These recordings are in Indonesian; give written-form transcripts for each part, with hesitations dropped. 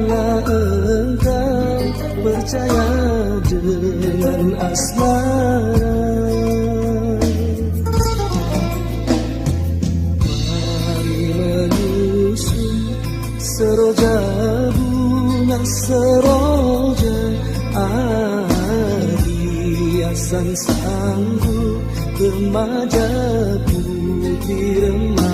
Janganlah engkau percaya dengan asmara. Mari menyusun seroja bunga seroja, hiasan sanggup remaja putih remaja.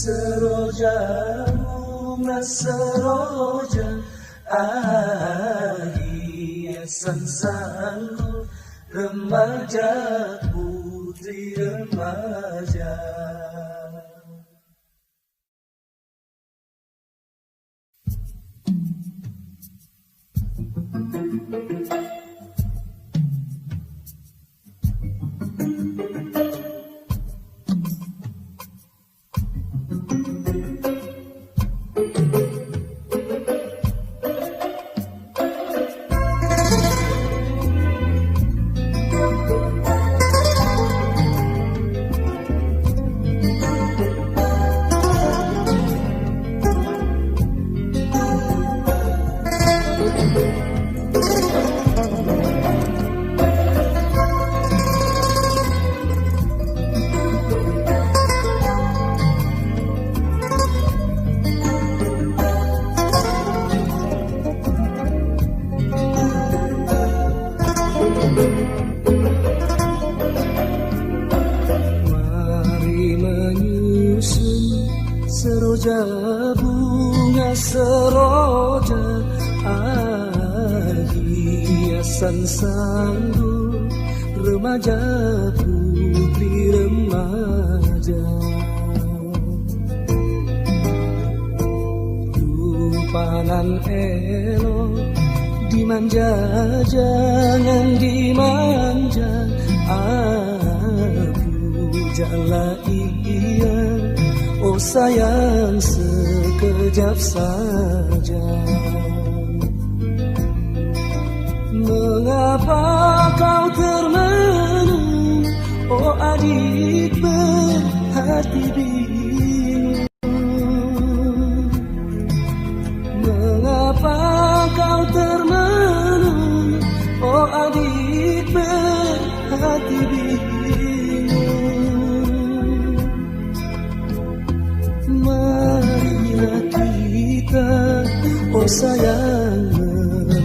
Seroja bunga seroja, hiasan sanggup remaja putri remaja. Seroja bunga seroja, hiasan sanggup remaja putri remaja. Rupanan elok dimanja jangan dimanja, aku jala iya. Oh sayang sekejap saja. Mengapa kau termenung, oh adik berhati bingung? Mengapa kau termenung, oh adik berhati bingung? Marilah kita, oh sayang,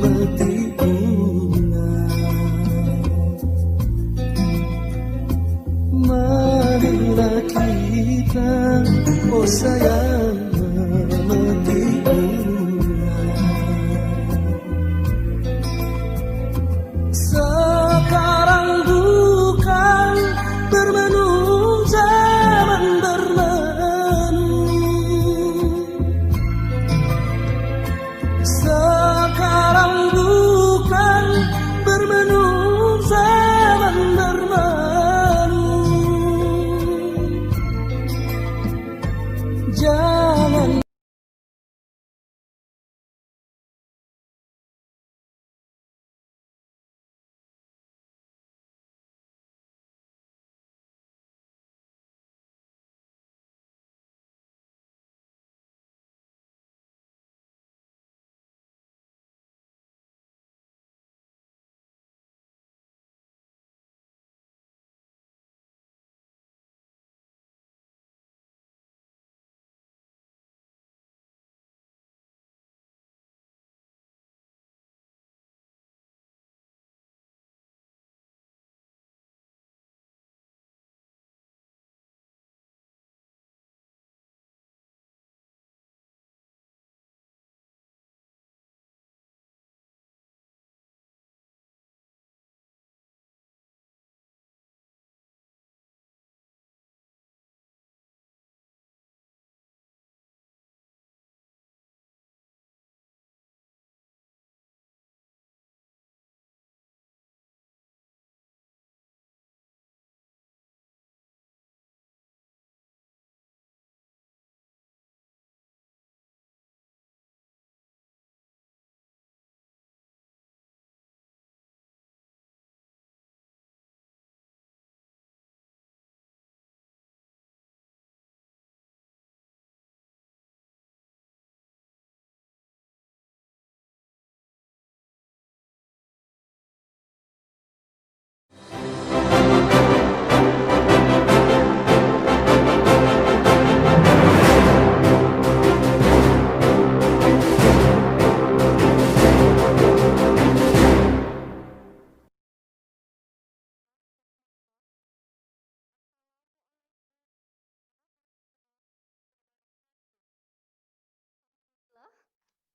memetik bunga. Marilah kita, oh sayang, memetik bunga. Sekarang bukan bermenung zaman bermenung.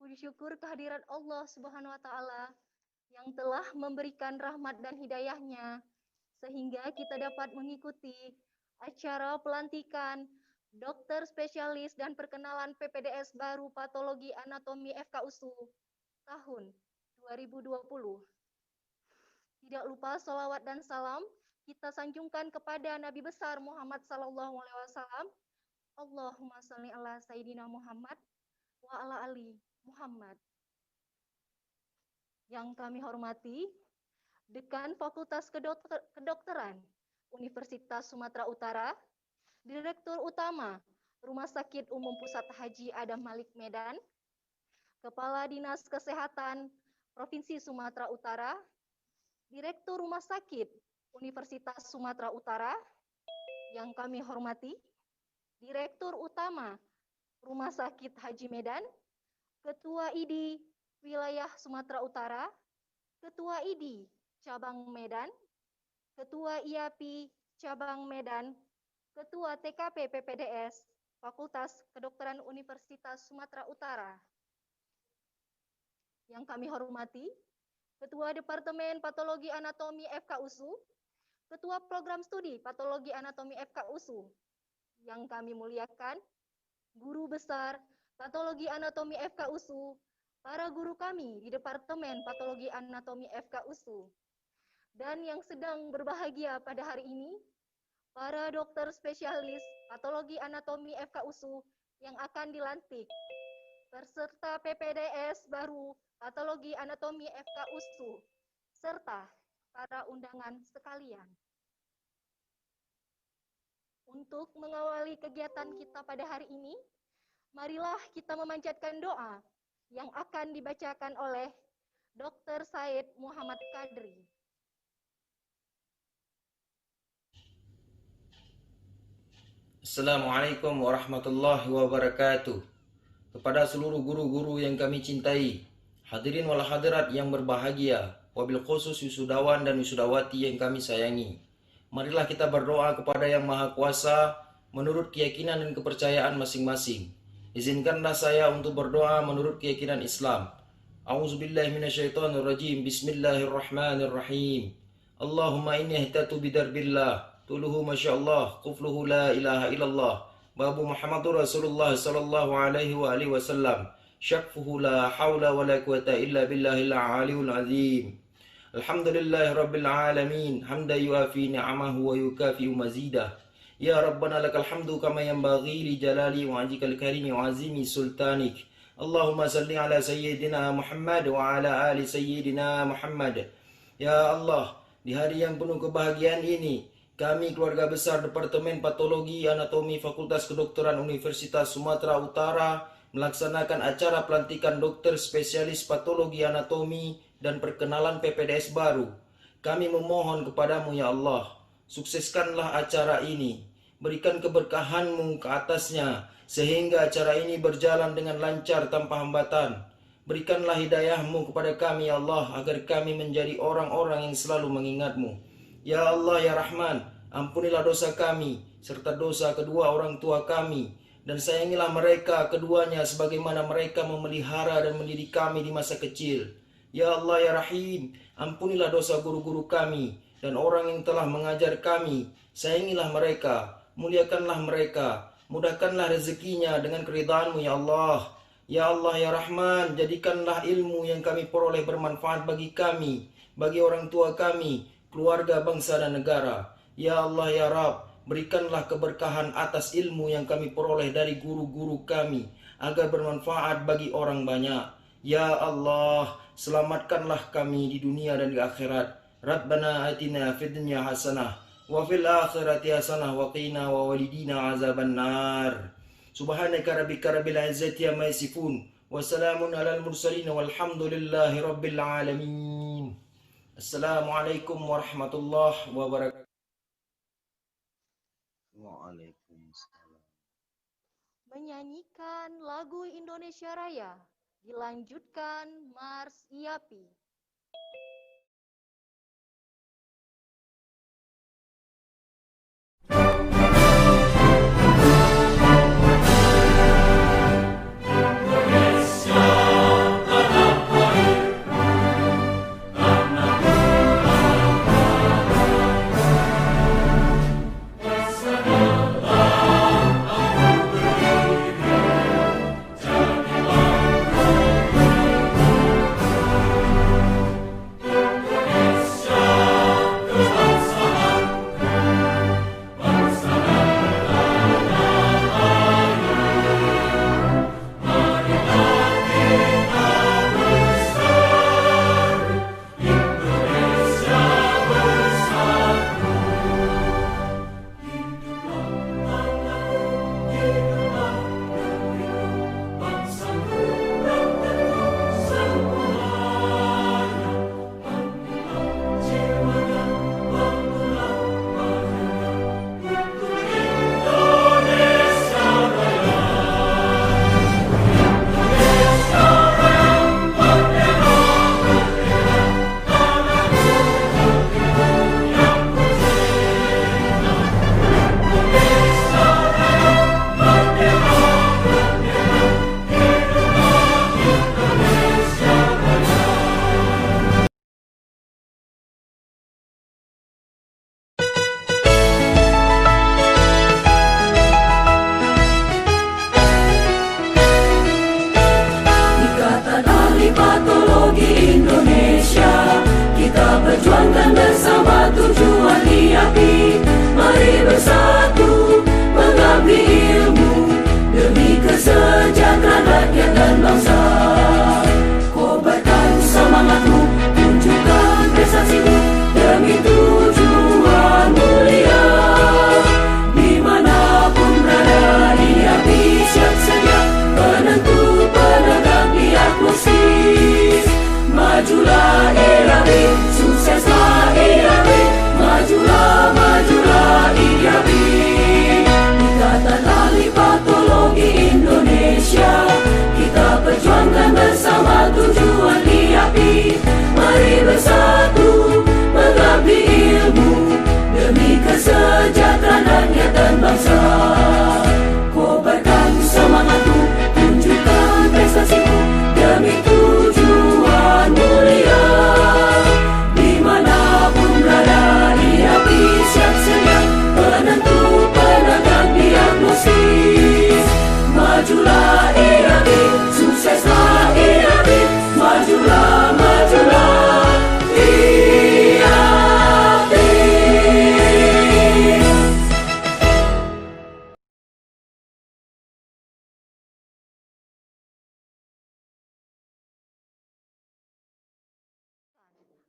Puji syukur kehadirat Allah Subhanahu wa Ta'ala yang telah memberikan rahmat dan hidayahnya sehingga kita dapat mengikuti acara pelantikan dokter spesialis dan perkenalan PPDS baru Patologi Anatomi FKUSU tahun 2020. Tidak lupa salawat dan salam kita sanjungkan kepada Nabi besar Muhammad sallallahu alaihi wasallam. Allahumma shalli ala sayyidina Muhammad wa ala ali Muhammad. Yang kami hormati Dekan Fakultas Kedokteran Universitas Sumatera Utara, Direktur Utama Rumah Sakit Umum Pusat Haji Adam Malik Medan, Kepala Dinas Kesehatan Provinsi Sumatera Utara, Direktur Rumah Sakit Universitas Sumatera Utara, yang kami hormati Direktur Utama Rumah Sakit Haji Medan, Ketua ID Wilayah Sumatera Utara, Ketua ID Cabang Medan, Ketua IAPI Cabang Medan, Ketua TKP PPDS Fakultas Kedokteran Universitas Sumatera Utara. Yang kami hormati Ketua Departemen Patologi Anatomi FKUSU, Ketua Program Studi Patologi Anatomi FKUSU, yang kami muliakan Guru Besar Patologi Anatomi FKUSU, para guru kami di Departemen Patologi Anatomi FKUSU, dan yang sedang berbahagia pada hari ini, para dokter spesialis Patologi Anatomi FKUSU yang akan dilantik, peserta PPDS baru Patologi Anatomi FKUSU, serta para undangan sekalian. Untuk mengawali kegiatan kita pada hari ini, marilah kita memanjatkan doa yang akan dibacakan oleh Dr. Said Muhammad Kadri. Assalamualaikum warahmatullahi wabarakatuh. Kepada seluruh guru-guru yang kami cintai, hadirin wal hadirat yang berbahagia, wabil khusus wisudawan dan wisudawati yang kami sayangi. Marilah kita berdoa kepada Yang Maha Kuasa menurut keyakinan dan kepercayaan masing-masing. Izinkanlah saya untuk berdoa menurut keyakinan Islam. A'udzubillahi minasyaitonirrajim. Bismillahirrahmanirrahim. Allahumma inni ihtatu bidarbillah. Tuluhu masyaallah, qufluhu la ilaha illallah. Babu Muhammadur Rasulullah sallallahu alaihi wa alihi wasallam. Syaqfuhu la hawla wa la quwata illa billahil aliyul azim. Alhamdulillahi rabbil alamin. Hamda yuafi ni'amahu wa yukafi'u mazidah. Ya Rabbana lakal hamdu kama yanbaghi li jalali wa ajikal karimi wa azimi sultanik. Allahumma salli ala sayyidina Muhammad wa ala ali sayyidina Muhammad. Ya Allah, di hari yang penuh kebahagiaan ini, kami keluarga besar Departemen Patologi Anatomi Fakultas Kedokteran Universitas Sumatera Utara melaksanakan acara pelantikan dokter spesialis patologi anatomi dan perkenalan PPDS baru. Kami memohon kepadamu ya Allah, sukseskanlah acara ini, berikan keberkahan-Mu ke atasnya, sehingga acara ini berjalan dengan lancar tanpa hambatan. Berikanlah hidayah-Mu kepada kami ya Allah, agar kami menjadi orang-orang yang selalu mengingat-Mu. Ya Allah ya Rahman, ampunilah dosa kami, serta dosa kedua orang tua kami, dan sayangilah mereka keduanya sebagaimana mereka memelihara dan mendidik kami di masa kecil. Ya Allah ya Rahim, ampunilah dosa guru-guru kami dan orang yang telah mengajar kami. Sayangilah mereka, muliakanlah mereka, mudahkanlah rezekinya dengan keridhaan-Mu ya Allah. Ya Allah ya Rahman, jadikanlah ilmu yang kami peroleh bermanfaat bagi kami, bagi orang tua kami, keluarga, bangsa dan negara. Ya Allah ya Rabb, berikanlah keberkahan atas ilmu yang kami peroleh dari guru-guru kami, agar bermanfaat bagi orang banyak. Ya Allah, selamatkanlah kami di dunia dan di akhirat. Rabbana atina fid dunya hasanah wa fil akhirati hasanah wa qina wa walidina azaban nar. Subhanaka rabbika rabbil izzati amma yasifun wa salamun alal mursalin walhamdulillahi rabbil alamin. Assalamualaikum warahmatullahi wabarakatuh. Waalaikumsalam. Menyanyikan lagu Indonesia Raya, dilanjutkan Mars IAPI. Indonesia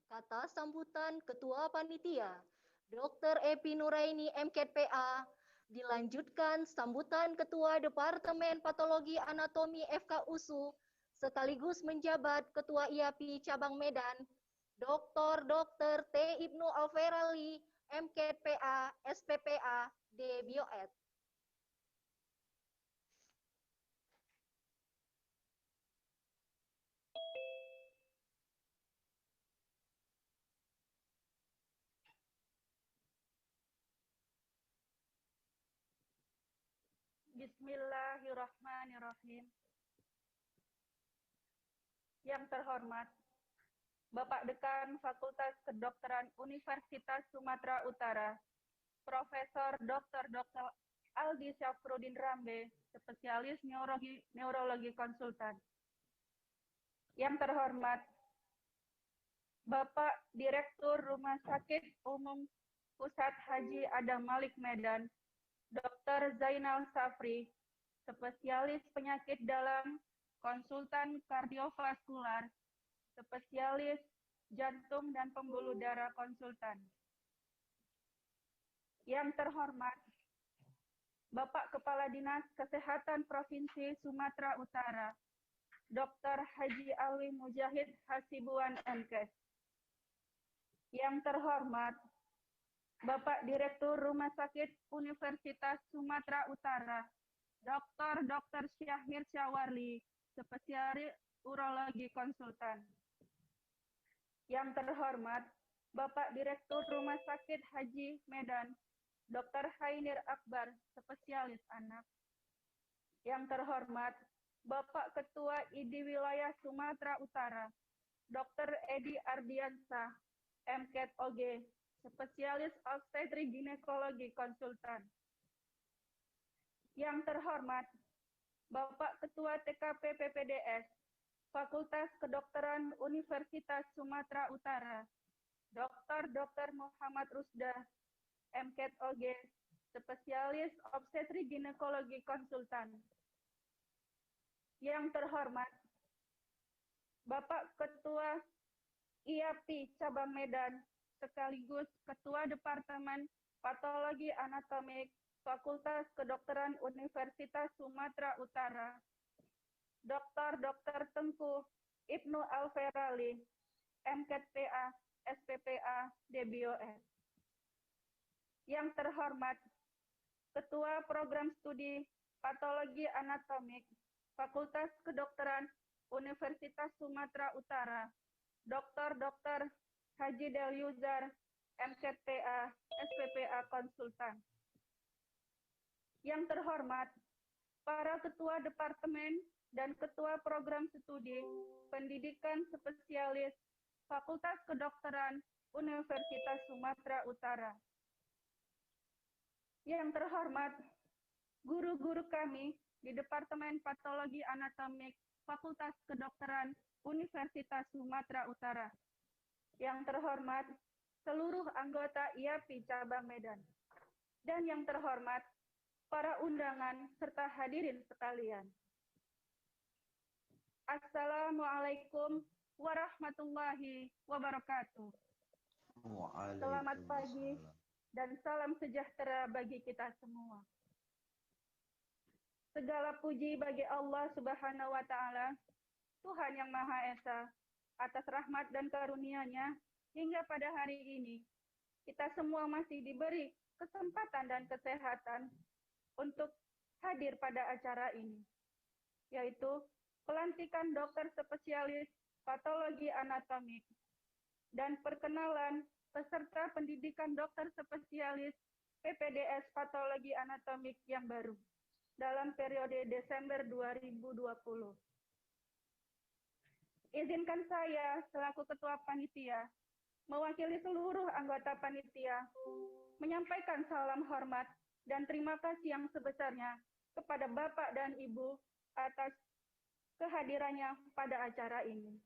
Kata sambutan Ketua Panitia, Dr. Epi Nuraini MKPA, dilanjutkan sambutan Ketua Departemen Patologi Anatomi FK USU, sekaligus menjabat Ketua IAPI Cabang Medan, Dr. T. Ibnu Alferali, MKPA, SPPA, D. Bioed. Bismillahirrahmanirrahim. Yang terhormat Bapak Dekan Fakultas Kedokteran Universitas Sumatera Utara, Profesor Dr. Aldi Syafruddin Rambe, spesialis neurologi konsultan. Yang terhormat Bapak Direktur Rumah Sakit Umum Pusat Haji Adam Malik Medan, Dr. Zainal Safri, spesialis penyakit dalam, konsultan kardiovaskular, spesialis jantung dan pembuluh darah konsultan. Yang terhormat Bapak Kepala Dinas Kesehatan Provinsi Sumatera Utara, Dr. Haji Alwi Mujahid Hasibuan MKes. Yang terhormat Bapak Direktur Rumah Sakit Universitas Sumatera Utara, Dr. Syahmir Syawarli, spesialis urologi konsultan. Yang terhormat Bapak Direktur Rumah Sakit Haji Medan, Dr. Hainir Akbar, spesialis anak. Yang terhormat Bapak Ketua ID Wilayah Sumatera Utara, Dr. Edi Ardiansah, MKet OG, spesialis obstetri ginekologi konsultan. Yang terhormat Bapak Ketua TKP PPDS, Fakultas Kedokteran Universitas Sumatera Utara, Dr. Muhammad Rusda, MKet OG, spesialis obstetri ginekologi konsultan. Yang terhormat Bapak Ketua IAPI Cabang Medan, sekaligus Ketua Departemen Patologi Anatomik Fakultas Kedokteran Universitas Sumatera Utara, Dr. Tengku Ibnu Alferali, MKPA, SPPA, DBOS. Yang terhormat Ketua Program Studi Patologi Anatomik Fakultas Kedokteran Universitas Sumatera Utara, Dr. Haji Delyuzar, MKPA, SPPA Konsultan. Yang terhormat para Ketua Departemen dan Ketua Program Studi Pendidikan Spesialis Fakultas Kedokteran Universitas Sumatera Utara. Yang terhormat guru-guru kami di Departemen Patologi Anatomik Fakultas Kedokteran Universitas Sumatera Utara. Yang terhormat seluruh anggota IAPI Cabang Medan. Dan yang terhormat para undangan serta hadirin sekalian. Assalamualaikum warahmatullahi wabarakatuh. Selamat pagi dan salam sejahtera bagi kita semua. Segala puji bagi Allah Subhanahu wa Ta'ala, Tuhan yang Maha Esa, atas rahmat dan karunia-Nya hingga pada hari ini kita semua masih diberi kesempatan dan kesehatan untuk hadir pada acara ini, yaitu pelantikan dokter spesialis patologi anatomik dan perkenalan peserta pendidikan dokter spesialis PPDS patologi anatomik yang baru dalam periode Desember 2020. Izinkan saya selaku Ketua Panitia mewakili seluruh anggota panitia menyampaikan salam hormat dan terima kasih yang sebesarnya kepada Bapak dan Ibu atas kehadirannya pada acara ini.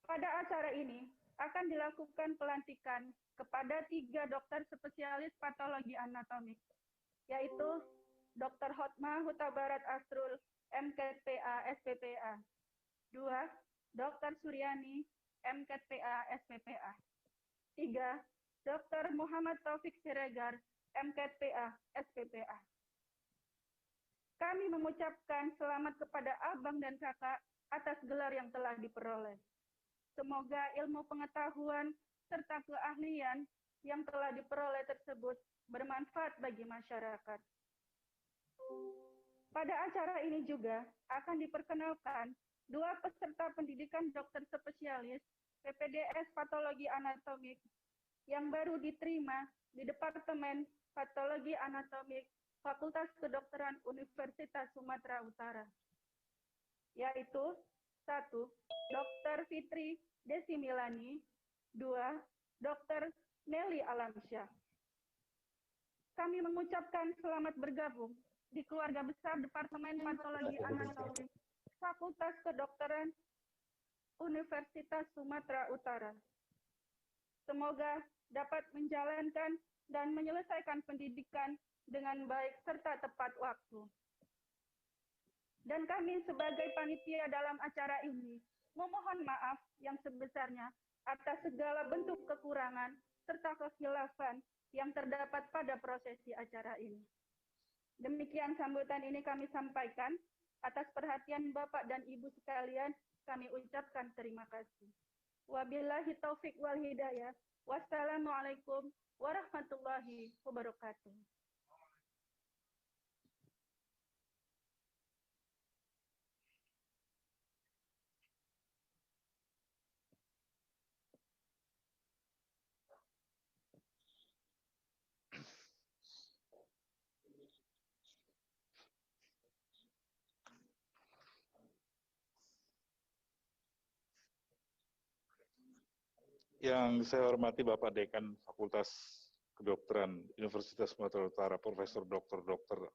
Pada acara ini akan dilakukan pelantikan kepada 3 dokter spesialis patologi anatomik, yaitu Dr. Hotma Huta Barat Asrul, MKPA, SPPA. 2. Dr. Suryani, MKPA SPPA. 3. Dr. Muhammad Taufik Siregar, MKPA SPPA. Kami mengucapkan selamat kepada abang dan kakak atas gelar yang telah diperoleh. Semoga ilmu pengetahuan serta keahlian yang telah diperoleh tersebut bermanfaat bagi masyarakat. Pada acara ini juga akan diperkenalkan dua peserta pendidikan dokter spesialis PPDS Patologi Anatomik yang baru diterima di Departemen Patologi Anatomik Fakultas Kedokteran Universitas Sumatera Utara, yaitu 1. Dr. Fitri Desimilani, 2. Dr. Nelly Alamsyah. Kami mengucapkan selamat bergabung di keluarga besar Departemen Patologi Anatomi Fakultas Kedokteran Universitas Sumatera Utara. Semoga dapat menjalankan dan menyelesaikan pendidikan dengan baik serta tepat waktu. Dan kami sebagai panitia dalam acara ini memohon maaf yang sebesarnya atas segala bentuk kekurangan serta kekhilafan yang terdapat pada prosesi acara ini. Demikian sambutan ini kami sampaikan. Atas perhatian Bapak dan Ibu sekalian, kami ucapkan terima kasih. Wabillahi taufik wal hidayah. Wassalamualaikum warahmatullahi wabarakatuh. Yang saya hormati Bapak Dekan Fakultas Kedokteran Universitas Sumatera Utara, Profesor Dr.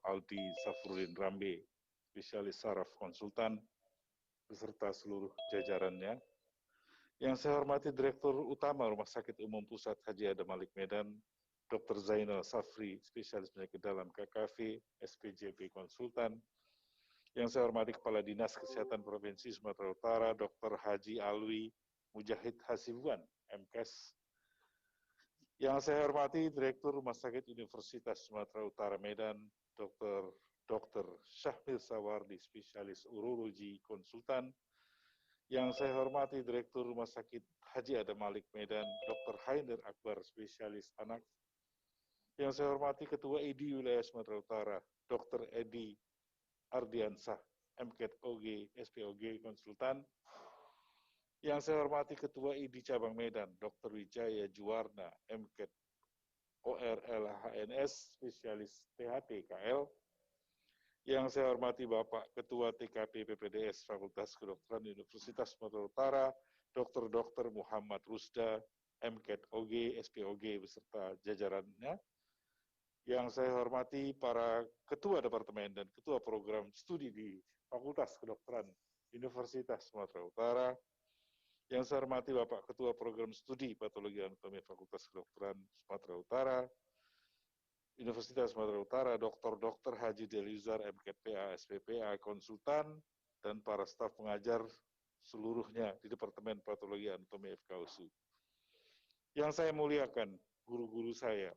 Aldi Safruddin Rambe, spesialis saraf konsultan, beserta seluruh jajarannya. Yang saya hormati Direktur Utama Rumah Sakit Umum Pusat Haji Adam Malik Medan, Dr. Zainal Safri, spesialis penyakit dalam KKV, SPJP konsultan. Yang saya hormati Kepala Dinas Kesehatan Provinsi Sumatera Utara, Dr. Haji Alwi Mujahid Hasibuan, MKes. Yang saya hormati Direktur Rumah Sakit Universitas Sumatera Utara Medan, Dr. Syahmil Sawardi, spesialis urologi konsultan. Yang saya hormati Direktur Rumah Sakit Haji Adam Malik Medan, Dr. Hainer Akbar, spesialis anak. Yang saya hormati Ketua ID Wilayah Sumatera Utara, Dr. Edi Ardiansah, MKet OG, SPOG konsultan. Yang saya hormati Ketua ID Cabang Medan, Dr. Wijaya Juwarna, MKet ORL HNS, spesialis THT KL. Yang saya hormati Bapak Ketua TKP PPDS Fakultas Kedokteran Universitas Sumatera Utara, Dr. Muhammad Rusda, MKet OG, SPOG, beserta jajarannya. Yang saya hormati para Ketua Departemen dan Ketua Program Studi di Fakultas Kedokteran Universitas Sumatera Utara. Yang saya hormati Bapak Ketua Program Studi Patologi Anatomi Fakultas Kedokteran Sumatera Utara, Universitas Sumatera Utara, Dr. Haji Delizar, MKPA, SPPA, konsultan, dan para staf pengajar seluruhnya di Departemen Patologi Anatomi FKUSU. Yang saya muliakan, guru-guru saya,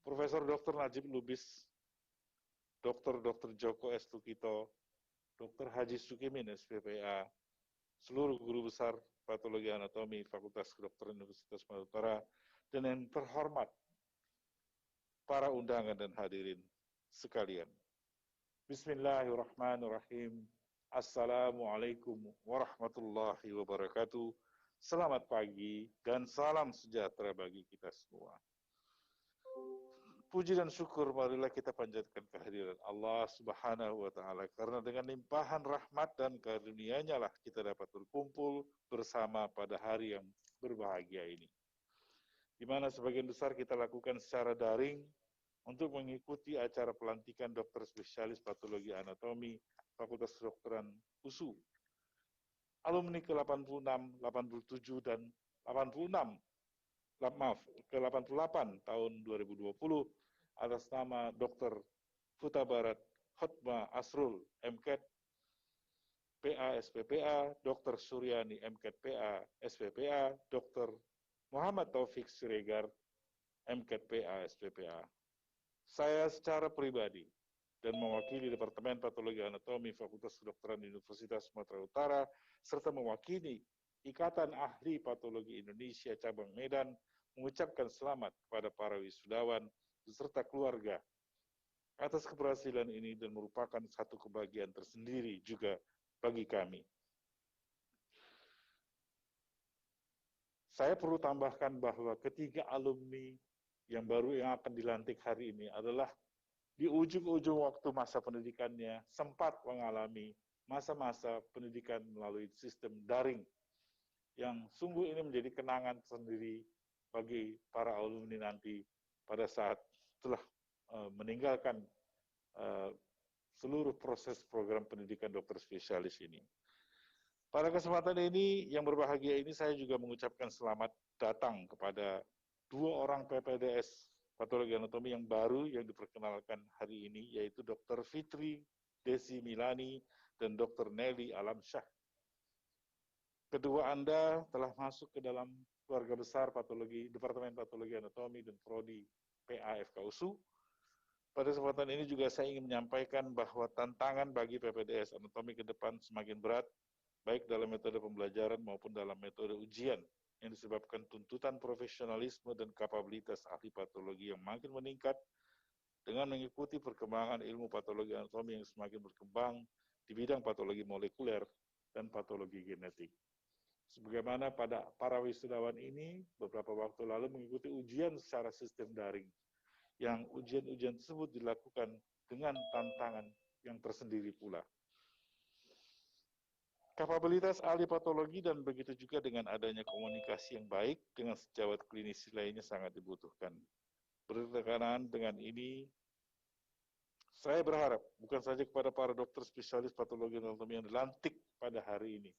Profesor Dr. Najib Lubis, Dr. Joko S. Tukito, Dr. Haji Sukimin, SPPA, seluruh guru besar Patologi Anatomi Fakultas Kedokteran Universitas Sumatera Utara, dan yang terhormat para undangan dan hadirin sekalian. Bismillahirrahmanirrahim. Assalamualaikum warahmatullahi wabarakatuh. Selamat pagi dan salam sejahtera bagi kita semua. Puji dan syukur marilah kita panjatkan kehadiran Allah Subhanahu wa Ta'ala, karena dengan limpahan rahmat dan karunia-Nya lah kita dapat berkumpul bersama pada hari yang berbahagia ini, di mana sebagian besar kita lakukan secara daring untuk mengikuti acara pelantikan dokter spesialis patologi anatomi Fakultas Kedokteran USU alumni ke-86, 87 dan 86 ke-88 tahun 2020 atas nama Dr. Huta Barat Hotma Asrul, MKet, PA SPPA, Dr. Suryani MKED PA SPPA, Dr. Muhammad Taufik Siregar MKED PA SPPA. Saya secara pribadi dan mewakili Departemen Patologi Anatomi Fakultas Kedokteran Universitas Sumatera Utara serta mewakili Ikatan Ahli Patologi Indonesia Cabang Medan mengucapkan selamat kepada para wisudawan beserta keluarga atas keberhasilan ini dan merupakan satu kebahagiaan tersendiri juga bagi kami. Saya perlu tambahkan bahwa ketiga alumni yang baru yang akan dilantik hari ini adalah di ujung-ujung waktu masa pendidikannya sempat mengalami masa-masa pendidikan melalui sistem daring yang sungguh ini menjadi kenangan sendiri bagi para alumni nanti pada saat telah meninggalkan seluruh proses program pendidikan dokter spesialis ini. Pada kesempatan ini, yang berbahagia ini, saya juga mengucapkan selamat datang kepada 2 orang PPDS Patologi Anatomi yang baru yang diperkenalkan hari ini, yaitu Dr. Fitri Desi Milani dan Dr. Nelly Alamsyah. Kedua Anda telah masuk ke dalam keluarga besar patologi, Departemen Patologi Anatomi dan Prodi PA FKUSU. Pada kesempatan ini juga saya ingin menyampaikan bahwa tantangan bagi PPDS Anatomi ke depan semakin berat, baik dalam metode pembelajaran maupun dalam metode ujian, yang disebabkan tuntutan profesionalisme dan kapabilitas ahli patologi yang makin meningkat dengan mengikuti perkembangan ilmu patologi anatomi yang semakin berkembang di bidang patologi molekuler dan patologi genetik. Sebagaimana pada para wisudawan ini beberapa waktu lalu mengikuti ujian secara sistem daring, yang ujian-ujian tersebut dilakukan dengan tantangan yang tersendiri pula. Kapabilitas ahli patologi dan begitu juga dengan adanya komunikasi yang baik dengan sejawat klinisi lainnya sangat dibutuhkan. Berkenaan dengan ini, saya berharap bukan saja kepada para dokter spesialis patologi anatomi yang dilantik pada hari ini,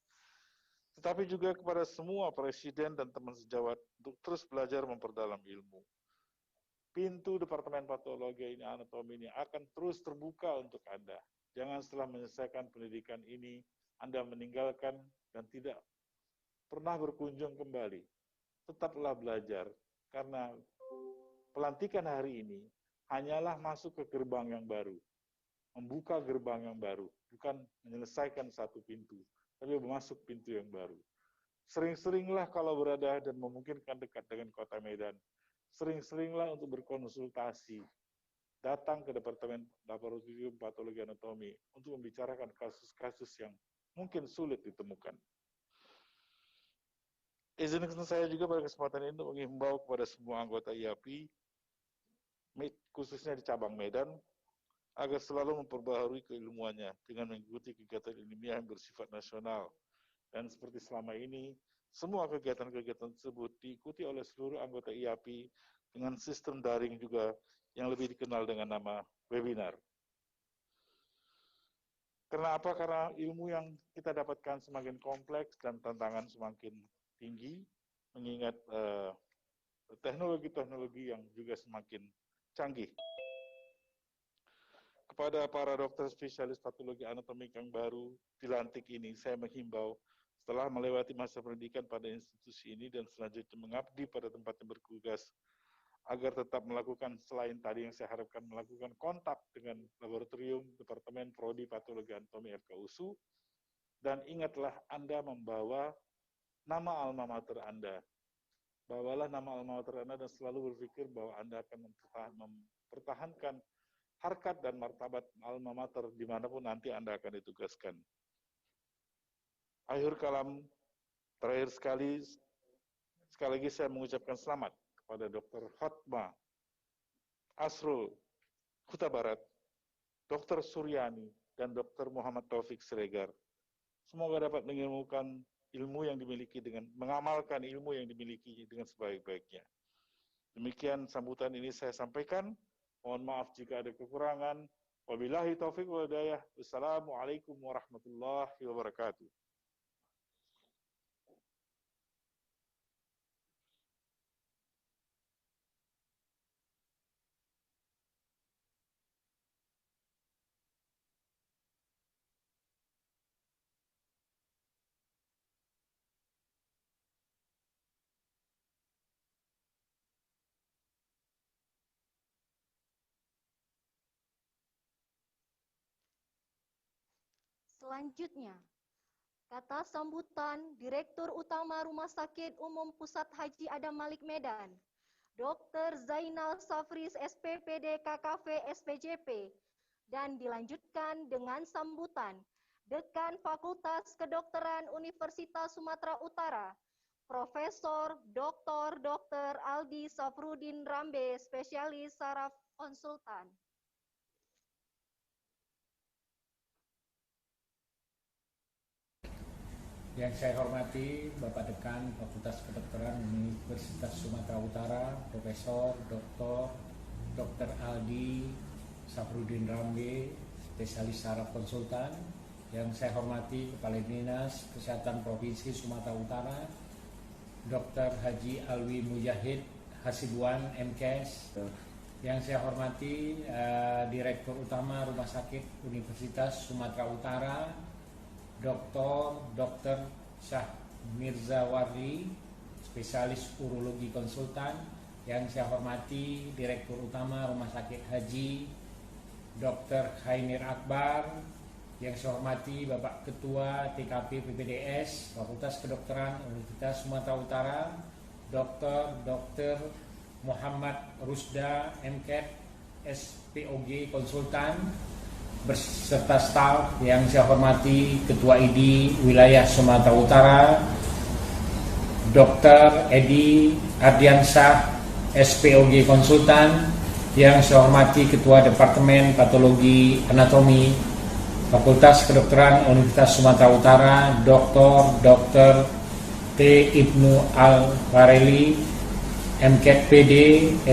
tetapi juga kepada semua presiden dan teman sejawat untuk terus belajar memperdalam ilmu. Pintu Departemen Patologi Anatomi ini akan terus terbuka untuk Anda. Jangan setelah menyelesaikan pendidikan ini, Anda meninggalkan dan tidak pernah berkunjung kembali. Tetaplah belajar, karena pelantikan hari ini hanyalah masuk ke gerbang yang baru, membuka gerbang yang baru, bukan menyelesaikan satu pintu, tapi masuk pintu yang baru. Sering-seringlah kalau berada dan memungkinkan dekat dengan kota Medan, sering-seringlah untuk berkonsultasi, datang ke Departemen Laboratorium Patologi Anatomi untuk membicarakan kasus-kasus yang mungkin sulit ditemukan. Izinkan saya juga pada kesempatan ini untuk mengimbau kepada semua anggota IAPI, khususnya di cabang Medan, agar selalu memperbaharui keilmuannya dengan mengikuti kegiatan ilmiah yang bersifat nasional. Dan seperti selama ini, semua kegiatan-kegiatan tersebut diikuti oleh seluruh anggota IAPI dengan sistem daring juga yang lebih dikenal dengan nama webinar. Karena apa? Karena ilmu yang kita dapatkan semakin kompleks dan tantangan semakin tinggi, mengingat teknologi-teknologi yang juga semakin canggih. Kepada para dokter spesialis patologi anatomik yang baru dilantik ini, saya menghimbau setelah melewati masa pendidikan pada institusi ini dan selanjutnya mengabdi pada tempat yang bertugas, agar tetap melakukan, selain tadi yang saya harapkan, melakukan kontak dengan laboratorium, Departemen Prodi Patologi Anatomi FKUSU, dan ingatlah Anda membawa nama alma mater Anda. Bawalah nama alma mater Anda dan selalu berpikir bahwa Anda akan mempertahankan harkat dan martabat alma mater dimanapun nanti Anda akan ditugaskan. Akhir kalam, terakhir sekali lagi saya mengucapkan selamat kepada Dr. Hotma Asrul Huta Barat, Dr. Suryani, dan Dr. Muhammad Taufik Siregar. Semoga dapat mengilmukan ilmu yang dimiliki mengamalkan ilmu yang dimiliki dengan sebaik-baiknya. Demikian sambutan ini saya sampaikan. Mohon maaf jika ada kekurangan. Wabillahi taufiq wal hidayah. Wassalamualaikum warahmatullahi wabarakatuh. Selanjutnya, kata sambutan Direktur Utama Rumah Sakit Umum Pusat Haji Adam Malik Medan, Dr. Zainal Safris SPPD KKV SPJP, dan dilanjutkan dengan sambutan Dekan Fakultas Kedokteran Universitas Sumatera Utara, Profesor Dr. Aldi Safrudin Rambe, Spesialis Saraf Konsultan. Yang saya hormati Bapak Dekan Fakultas Kedokteran Universitas Sumatera Utara, Profesor Dr. Aldi Safrudin Rambe, Spesialis Saraf Konsultan. Yang saya hormati Kepala Dinas Kesehatan Provinsi Sumatera Utara, Dr. Haji Alwi Mujahid Hasibuan MKes. Yang saya hormati Direktur Utama Rumah Sakit Universitas Sumatera Utara, Dr. Syah Mirza Wardi, Spesialis Urologi Konsultan. Yang saya hormati Direktur Utama Rumah Sakit Haji Dr. Khainir Akbar. Yang saya hormati Bapak Ketua TKP PPDS Fakultas Kedokteran Universitas Sumatera Utara, Dr. Muhammad Rusda MKet SPOG Konsultan, beserta staf. Yang saya hormati Ketua ID Wilayah Sumatera Utara, Dr. Edi Ardiansyah SPOG Konsultan. Yang saya hormati Ketua Departemen Patologi Anatomi Fakultas Kedokteran Universitas Sumatera Utara, Dr. T. Ibnu Al-Fareli MKet PD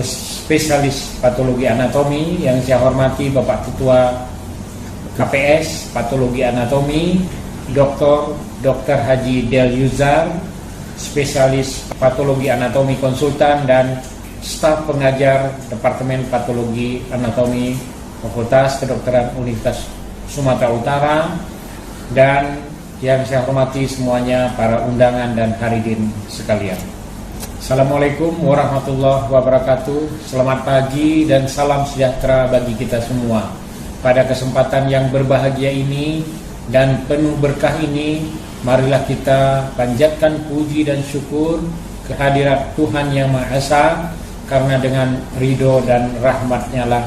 Spesialis Patologi Anatomi. Yang saya hormati Bapak Ketua KPS Patologi Anatomi, Dr. Haji Del Yuzar, Spesialis Patologi Anatomi Konsultan, dan staf pengajar Departemen Patologi Anatomi Fakultas Kedokteran Universitas Sumatera Utara. Dan yang saya hormati semuanya para undangan dan hadirin sekalian. Assalamualaikum warahmatullahi wabarakatuh. Selamat pagi dan salam sejahtera bagi kita semua. Pada kesempatan yang berbahagia ini dan penuh berkah ini, marilah kita panjatkan puji dan syukur kehadirat Tuhan Yang Maha Esa, karena dengan ridho dan rahmat-Nya lah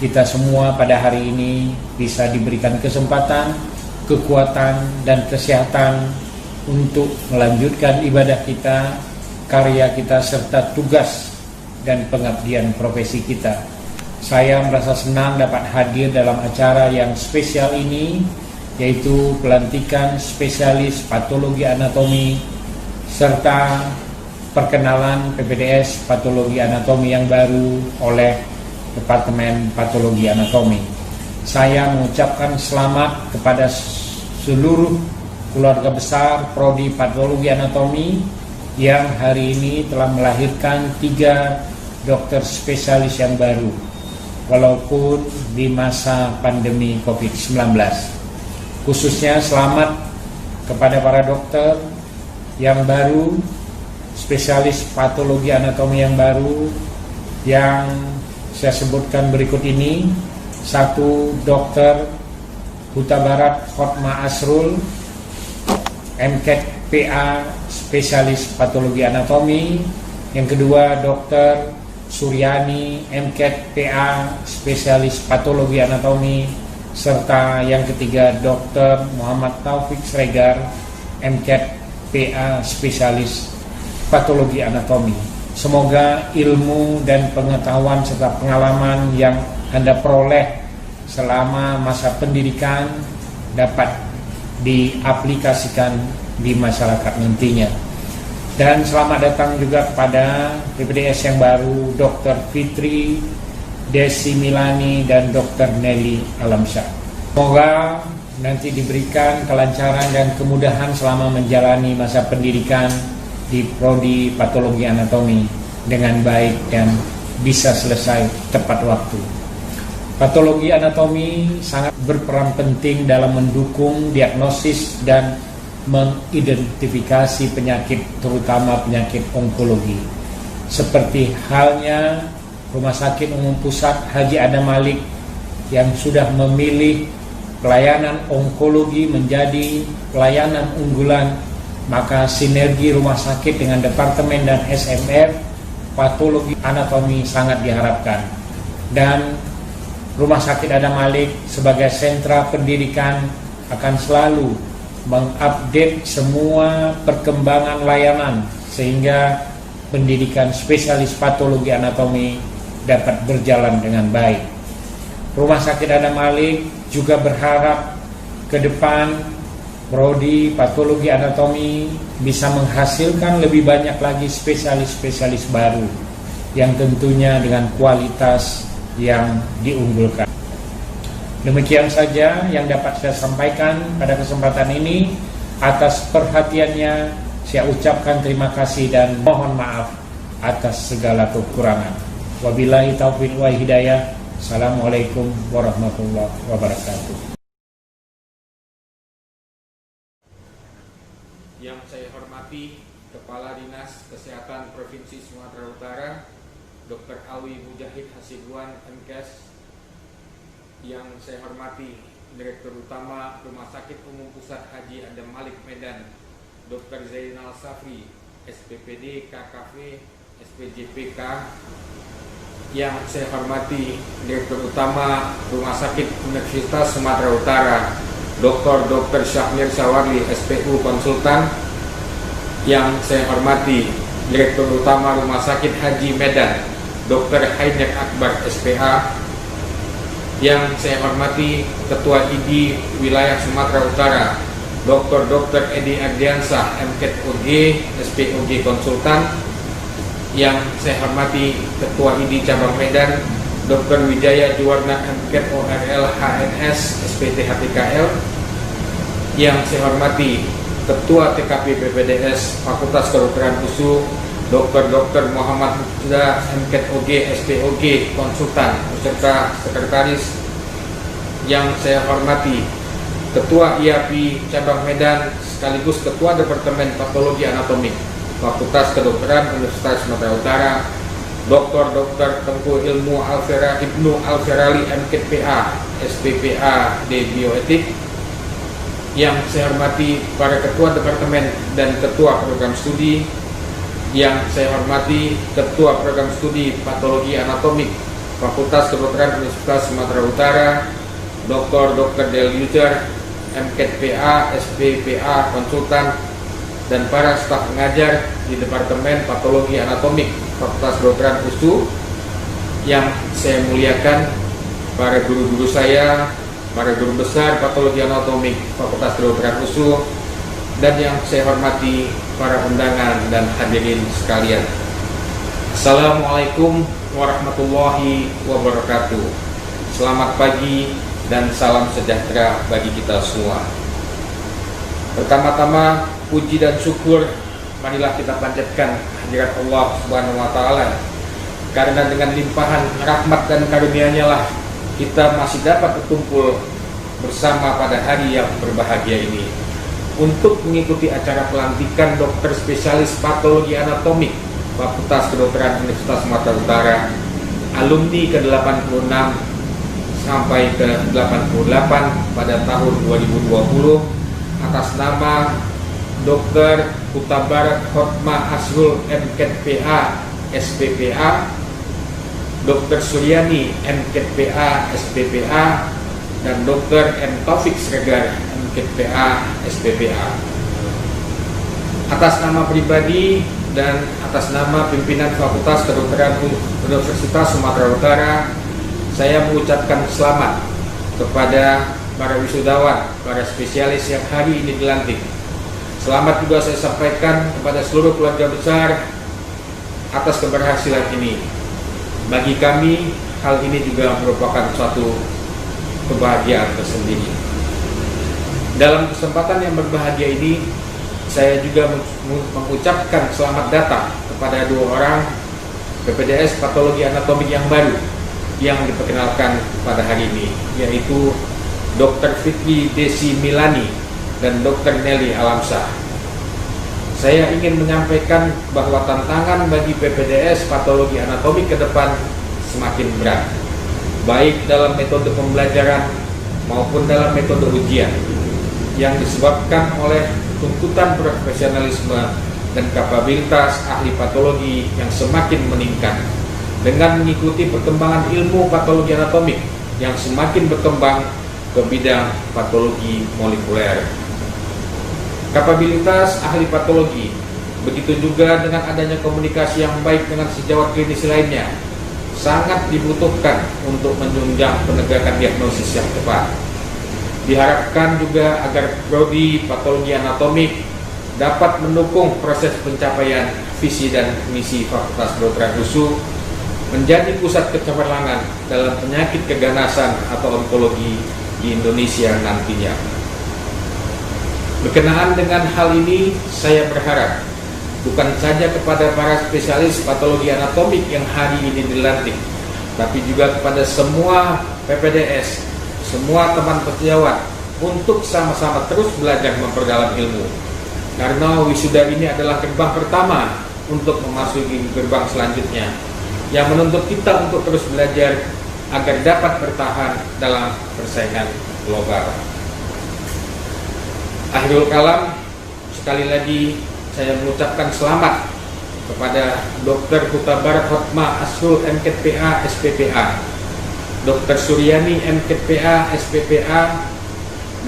kita semua pada hari ini bisa diberikan kesempatan, kekuatan, dan kesehatan untuk melanjutkan ibadah kita, karya kita, serta tugas dan pengabdian profesi kita. Saya merasa senang dapat hadir dalam acara yang spesial ini, yaitu pelantikan spesialis patologi anatomi serta perkenalan PPDS patologi anatomi yang baru oleh Departemen Patologi Anatomi. Saya mengucapkan selamat kepada seluruh keluarga besar Prodi Patologi Anatomi yang hari ini telah melahirkan 3 dokter spesialis yang baru, walaupun di masa pandemi COVID-19. Khususnya selamat kepada para dokter yang baru, spesialis patologi anatomi yang baru, yang saya sebutkan berikut ini. 1, Dr. Huta Barat Khotma Asrul, MKet PA Spesialis Patologi Anatomi. Yang kedua, Dr. Suryani, MKet PA Spesialis Patologi Anatomi. Serta yang ketiga, Dr. Muhammad Taufik Sregar, MKet PA Spesialis Patologi Anatomi. Semoga ilmu dan pengetahuan serta pengalaman yang Anda peroleh selama masa pendidikan dapat diaplikasikan di masyarakat nantinya. Dan selamat datang juga kepada PPDS yang baru, Dr. Fitri Desi Milani dan Dr. Nelly Alamsyah. Semoga nanti diberikan kelancaran dan kemudahan selama menjalani masa pendidikan di Prodi Patologi Anatomi dengan baik dan bisa selesai tepat waktu. Patologi anatomi sangat berperan penting dalam mendukung diagnosis dan mengidentifikasi penyakit, terutama penyakit onkologi. Seperti halnya Rumah Sakit Umum Pusat Haji Adam Malik yang sudah memilih pelayanan onkologi menjadi pelayanan unggulan, maka sinergi rumah sakit dengan departemen dan SMF patologi anatomi sangat diharapkan. Dan Rumah Sakit Adam Malik sebagai sentra pendidikan akan selalu mengupdate semua perkembangan layanan sehingga pendidikan spesialis patologi anatomi dapat berjalan dengan baik. Rumah Sakit Adam Malik juga berharap ke depan prodi patologi anatomi bisa menghasilkan lebih banyak lagi spesialis-spesialis baru yang tentunya dengan kualitas yang diunggulkan. Demikian saja yang dapat saya sampaikan pada kesempatan ini. Atas perhatiannya saya ucapkan terima kasih dan mohon maaf atas segala kekurangan. Wabillahi taufiq wa hidayah. Assalamualaikum warahmatullahi wabarakatuh. Yang saya hormati Kepala Dinas Kesehatan Provinsi Sumatera Utara, Dr. Alwi Mujahid Hasibuan MKes. Yang saya hormati Direktur Utama Rumah Sakit Umum Pusat Haji Adam Malik Medan, Dr. Zainal Safri, SPPD, KKV, SPJPK. Yang saya hormati Direktur Utama Rumah Sakit Universitas Sumatera Utara, Dr. Syahmir Sawarli, SPU Konsultan. Yang saya hormati Direktur Utama Rumah Sakit Haji Medan, Dr. Hainek Akbar, SPA. Yang saya hormati Ketua ID Wilayah Sumatera Utara, Dr. Edi Ardiansah, MKOG, SPOG Konsultan. Yang saya hormati Ketua ID Cabang Medan, Dr. Wijaya Juwarna, MKORL, HNS, SPTHTKL. Yang saya hormati Ketua TKP PPDS Fakultas Kedokteran USU, Dr. Muhammad Mufda, MKOG, SPOG Konsultan, beserta Sekretaris. Yang saya hormati Ketua IAPI Cabang Medan sekaligus Ketua Departemen Patologi Anatomi Fakultas Kedokteran Universitas Sumatera Utara, Dr. Tengku Ibnu Alferali, MKPA, SPPA D Bioetik. Yang saya hormati para Ketua Departemen dan Ketua Program Studi. Yang saya hormati Ketua Program Studi Patologi Anatomik Fakultas Kedokteran Universitas Sumatera Utara, Dr. Del User, MKPA, SPPA Konsultan, dan para staf pengajar di Departemen Patologi Anatomik Fakultas Kedokteran USU. Yang saya muliakan para guru-guru saya, para guru besar Patologi Anatomik Fakultas Kedokteran USU, dan yang saya hormati para undangan dan hadirin sekalian. Assalamualaikum warahmatullahi wabarakatuh. Selamat pagi dan salam sejahtera bagi kita semua. Pertama-tama, puji dan syukur marilah kita panjatkan hadirat Allah Subhanahu wa taala, karena dengan limpahan rahmat dan karunia-Nya lah kita masih dapat berkumpul bersama pada hari yang berbahagia ini untuk mengikuti acara pelantikan dokter spesialis patologi anatomik Fakultas Kedokteran Universitas Sumatera Utara, alumni ke-86 sampai ke-88 pada tahun 2020 atas nama Dr. Utabarat Hotma Asrul, MKPA, SPPA, Dr. Suryani, MKPA, SPPA, dan Dr. M. Taufik Sregar, MKPA, SPPA. Atas nama pribadi dan atas nama pimpinan Fakultas Kedokteran Universitas Sumatera Utara, saya mengucapkan selamat kepada para wisudawan, para spesialis yang hari ini dilantik. Selamat juga saya sampaikan kepada seluruh keluarga besar atas keberhasilan ini. Bagi kami, hal ini juga merupakan suatu kebahagiaan tersendiri. Dalam kesempatan yang berbahagia ini, saya juga mengucapkan selamat datang kepada dua orang PPDS Patologi Anatomik yang baru yang diperkenalkan pada hari ini, yaitu Dr. Fitri Desi Milani dan Dr. Nelly Alamsah. Saya ingin menyampaikan bahwa tantangan bagi PPDS Patologi Anatomik ke depan semakin berat, baik dalam metode pembelajaran maupun dalam metode ujian yang disebabkan oleh tuntutan profesionalisme dan kapabilitas ahli patologi yang semakin meningkat dengan mengikuti perkembangan ilmu patologi anatomik yang semakin berkembang ke bidang patologi molekuler. Kapabilitas ahli patologi, begitu juga dengan adanya komunikasi yang baik dengan sejawat klinis lainnya, sangat dibutuhkan untuk menunjang penegakan diagnosis yang tepat. Diharapkan juga agar prodi patologi anatomik dapat mendukung proses pencapaian visi dan misi Fakultas Kedokteran USU menjadi pusat kecemerlangan dalam penyakit keganasan atau onkologi di Indonesia nantinya. Berkenaan dengan hal ini, saya berharap bukan saja kepada para spesialis patologi anatomik yang hari ini dilantik, tapi juga kepada semua PPDS, semua teman sejawat untuk sama-sama terus belajar memperdalam ilmu. Karena wisuda ini adalah gerbang pertama untuk memasuki gerbang selanjutnya yang menuntut kita untuk terus belajar agar dapat bertahan dalam persaingan global. Akhirul kalam, sekali lagi saya mengucapkan selamat kepada Dr. Huta Barat Hotma Asrul MKPA SPPA, Dr. Suryani MKPA SPPA,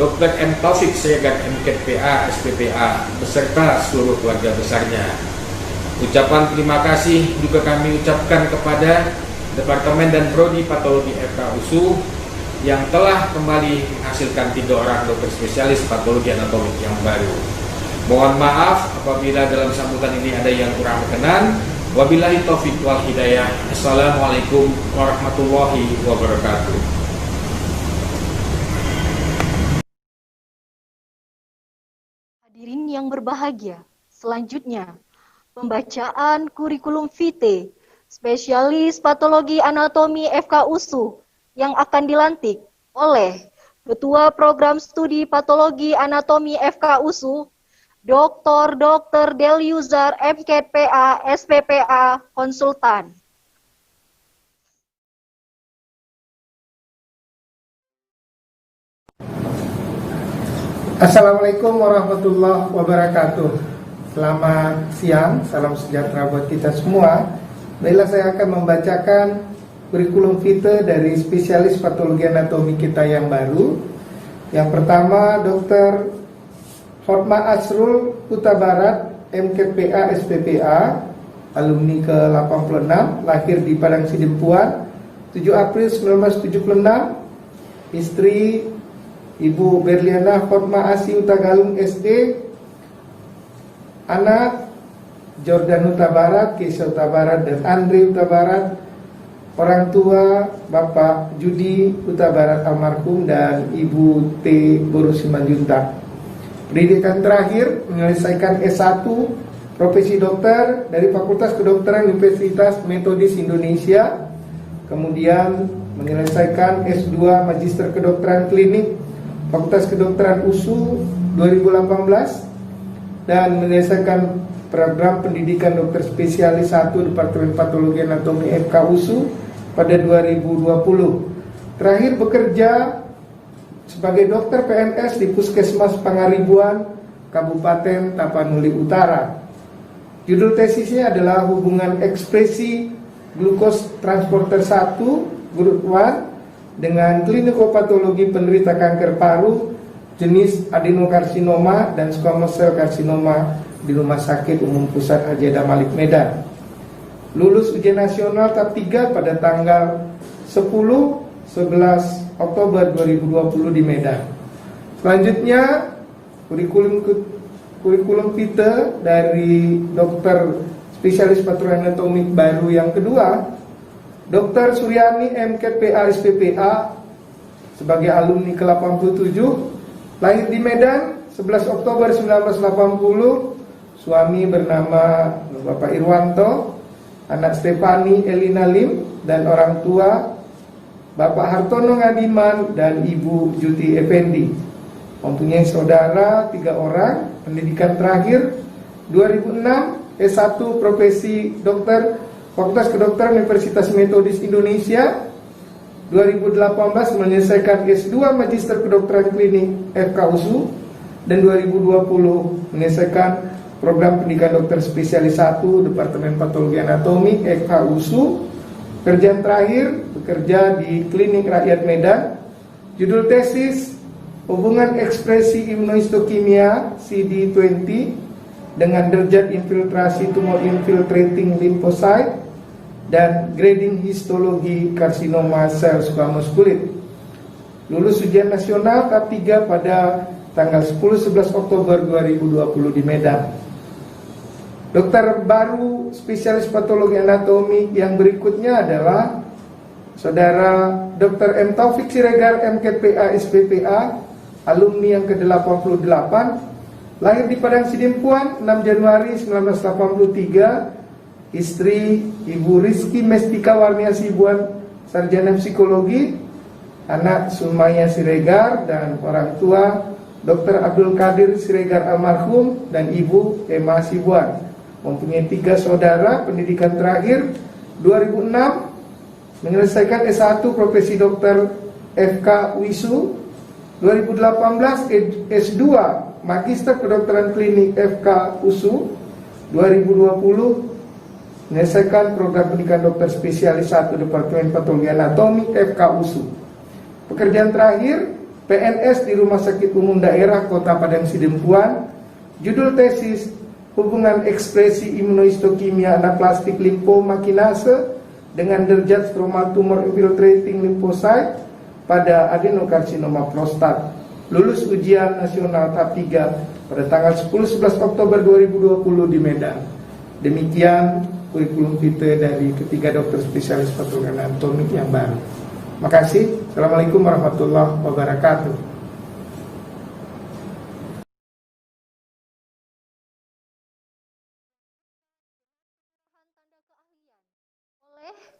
Dr. M. Taufik Siregar MKPA SPPA beserta seluruh keluarga besarnya. Ucapan terima kasih juga kami ucapkan kepada Departemen dan Prodi Patologi FKUSU yang telah kembali menghasilkan 3 orang dokter spesialis patologi anatomik yang baru. Mohon maaf apabila dalam sambutan ini ada yang kurang berkenan. Wabillahi taufiq wal hidayah. Assalamualaikum warahmatullahi wabarakatuh. Hadirin yang berbahagia, selanjutnya pembacaan kurikulum vitae spesialis patologi anatomi FKUSU yang akan dilantik oleh Ketua Program Studi Patologi Anatomi FKUSU, Dr. Deliuzar MKPA SPPA Konsultan. Assalamualaikum warahmatullahi wabarakatuh. Selamat siang, salam sejahtera buat kita semua. Baiklah, saya akan membacakan kurikulum vitae dari spesialis patologi anatomi kita yang baru. Yang pertama, Dr. Hotma Asrul Huta Barat MKPA SPPA, alumni ke-86, lahir di Padang Sidempuan 7 April 1976, istri Ibu Berliana Hotma Asi Utagalung SD, anak Jordan Huta Barat, Keisha Huta Barat, dan Andre Huta Barat. Orang tua Bapak Judi Huta Barat almarhum dan Ibu T. Boru Simanjuntak. Pendidikan terakhir menyelesaikan S1 profesi dokter dari Fakultas Kedokteran Universitas Metodis Indonesia, kemudian menyelesaikan S2 Magister Kedokteran Klinik Fakultas Kedokteran USU 2018 dan menyelesaikan program pendidikan dokter spesialis 1 Departemen Patologi Anatomi FKUSU pada 2020. Terakhir bekerja sebagai dokter PNS di Puskesmas Pangaribuan, Kabupaten Tapanuli Utara. Judul tesisnya adalah hubungan ekspresi glukos transporter 1 grup 1 dengan klinikopatologi penderita kanker paru jenis adenokarsinoma dan squamous cell karsinoma di Rumah Sakit Umum Pusat Haji Adam Malik Medan. Lulus ujian nasional tahap 3 pada tanggal 10-11 Oktober 2020 di Medan. Selanjutnya kurikulum vitae dari dokter spesialis patologi anatomi baru yang kedua, Dr. Suryani MKPA SPPA sebagai alumni ke-87, lahir di Medan 11 Oktober 1980, suami bernama Bapak Irwanto, anak Stefani Elina Lim, dan orang tua Bapak Hartono Ngadiman dan Ibu Juti Effendi. Mempunyai saudara 3 orang. Pendidikan terakhir 2006 S1 profesi dokter Fakultas Kedokteran Universitas Metodis Indonesia, 2018 menyelesaikan S2 Magister Kedokteran Klinik FKUSU, dan 2020 menyelesaikan program pendidikan dokter spesialis 1 Departemen Patologi Anatomi FKUSU. Pekerjaan terakhir bekerja di Klinik Rakyat Medan. Judul tesis hubungan ekspresi imunohistokimia CD20 dengan derajat infiltrasi tumor infiltrating lymphocyte dan grading histologi karsinoma sel squamous kulit. Lulus ujian nasional tahap 3 pada tanggal 10-11 Oktober 2020 di Medan. Dokter baru spesialis patologi anatomi yang berikutnya adalah Saudara Dr. M. Taufik Siregar, MKPA, SPPA, alumni yang ke-88, lahir di Padang Sidimpuan 6 Januari 1983, istri Ibu Rizky Mestika Warnia Sibuan, sarjana psikologi, anak Sumaya Siregar, dan orang tua Dr. Abdul Qadir Siregar almarhum dan Ibu Emma Sibuan. Mempunyai 3 saudara. Pendidikan terakhir 2006 menyelesaikan S1 profesi dokter FK UISU. 2018 S2 Magister Kedokteran Klinik FK USU. 2020 menyelesaikan program pendidikan dokter spesialis 1 Departemen Patologi Anatomi FK USU. Pekerjaan terakhir PNS di Rumah Sakit Umum Daerah Kota Padang Sidempuan. Judul tesis hubungan ekspresi imunohistokimia anaplastik limfoma kinase dengan derajat stromal tumor infiltrating lymphocyte pada adenokarsinoma prostat. Lulus ujian nasional tahap 3 pada tanggal 10-11 Oktober 2020 di Medan. Demikian kurikulum vitae dari ketiga dokter spesialis patologi anatomi yang baru. Makasih. Assalamualaikum warahmatullahi wabarakatuh.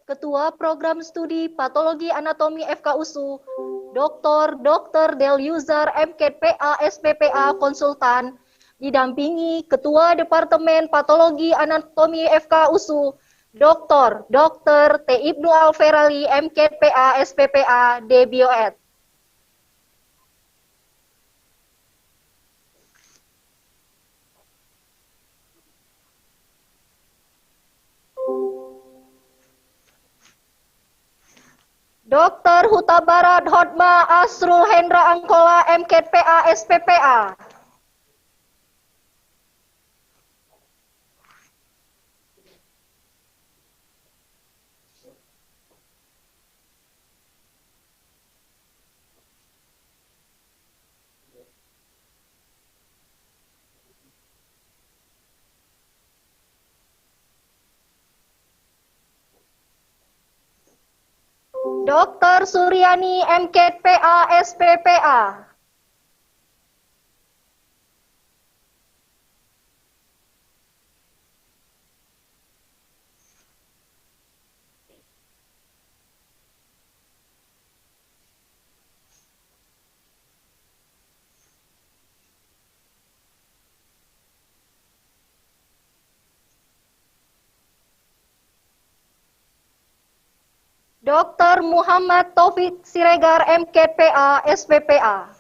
Ketua Program Studi Patologi Anatomi FKUSU, Dr. Del Yuzar, MKPA, SPPA, Konsultan, didampingi Ketua Departemen Patologi Anatomi FKUSU, Dr. T. Ibnu Alferali, MKPA, SPPA, DBioed. Dr. Hutabara Dhodma Asrul Hendra Angkola, MKPA, SPPA. Dr. Suryani, MKPA, SPPA. Dr. Muhammad Taufik Siregar, MKPA, SPPA.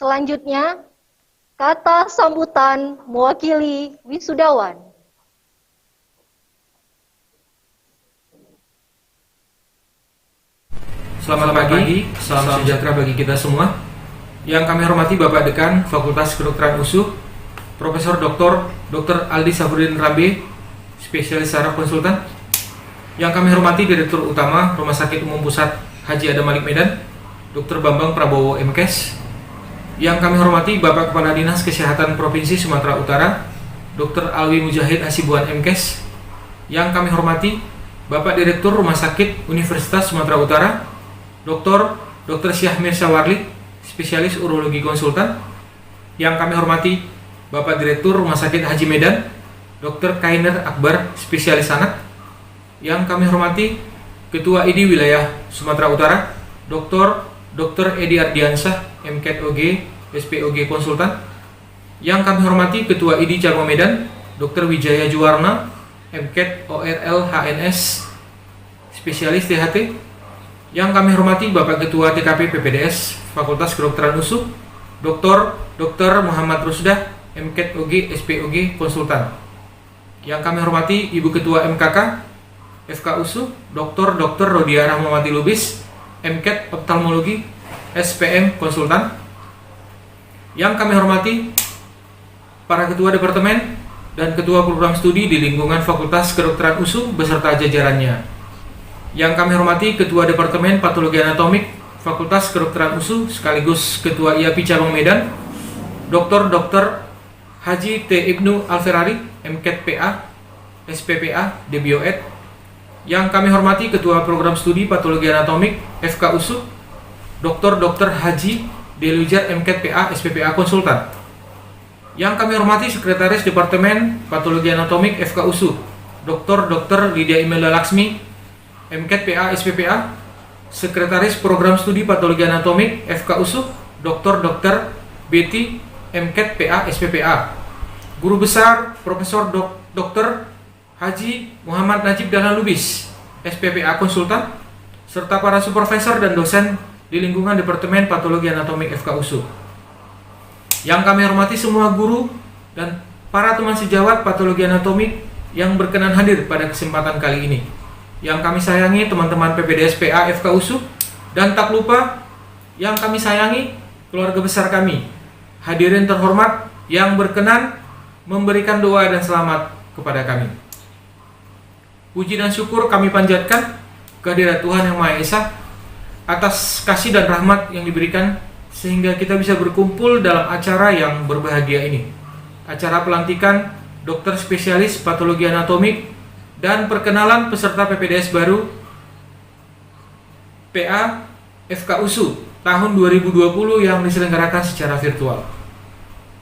Selanjutnya, kata sambutan mewakili wisudawan. Selamat pagi, salam sejahtera bagi kita semua. Yang kami hormati Bapak Dekan Fakultas Kedokteran USU, Profesor Dr. Aldi Safrudin Rambe, spesialis saraf konsultan. Yang kami hormati Direktur Utama Rumah Sakit Umum Pusat Haji Adam Malik Medan, Dr. Bambang Prabowo MKes. Yang kami hormati Bapak Kepala Dinas Kesehatan Provinsi Sumatera Utara, Dr. Alwi Mujahid Hasibuan MKes. Yang kami hormati Bapak Direktur Rumah Sakit Universitas Sumatera Utara, Dr. Syahmir Sawarli, spesialis urologi konsultan. Yang kami hormati Bapak Direktur Rumah Sakit Haji Medan, Dr. Kainer Akbar, spesialis anak. Yang kami hormati Ketua ID Wilayah Sumatera Utara, Dr. Edi Ardiansyah, MKet OG, SPOG konsultan. Yang kami hormati Ketua ID Cabang Medan, Dr. Wijaya Juwarna, MKet ORL HNS, spesialis THT. Yang kami hormati Bapak Ketua TKP PPDS Fakultas Kedokteran USU, Dr. Muhammad Rusdah, MKet OG, SPOG konsultan. Yang kami hormati Ibu Ketua MKK FK USU, Dr. Rodia Rahmawati Lubis, MKet Ophthalmologi, SPM konsultan. Yang kami hormati para Ketua Departemen dan Ketua Program Studi di lingkungan Fakultas Kedokteran USU beserta jajarannya. Yang kami hormati Ketua Departemen Patologi Anatomik Fakultas Kedokteran USU sekaligus Ketua IAPI Cabang Medan, Dr. Haji T. Ibnu Alferari, MKet PA, SPPA, DBOED. Yang kami hormati Ketua Program Studi Patologi Anatomik FK USU, Dr. Haji Delujar, MKet PA, SPPA konsultan. Yang kami hormati Sekretaris Departemen Patologi Anatomik FK USU, Dr. Lydia Imelda Laksmi, MKet PA, SPPA. Sekretaris Program Studi Patologi Anatomik FK USU, Dr. Betty, MKet PA, SPPA. Guru Besar Profesor Dr. Haji Muhammad Najib Dahlan Lubis, SPPA konsultan, serta para supervisor dan dosen di lingkungan Departemen Patologi Anatomik FK USU. Yang kami hormati semua guru dan para teman sejawat patologi anatomik yang berkenan hadir pada kesempatan kali ini. Yang kami sayangi teman-teman PPDS PA FK USU, dan tak lupa yang kami sayangi keluarga besar kami. Hadirin terhormat yang berkenan memberikan doa dan selamat kepada kami. Puji dan syukur kami panjatkan kehadirat Tuhan Yang Maha Esa atas kasih dan rahmat yang diberikan sehingga kita bisa berkumpul dalam acara yang berbahagia ini. Acara pelantikan dokter spesialis patologi anatomik dan perkenalan peserta PPDS baru PA FK USU tahun 2020 yang diselenggarakan secara virtual.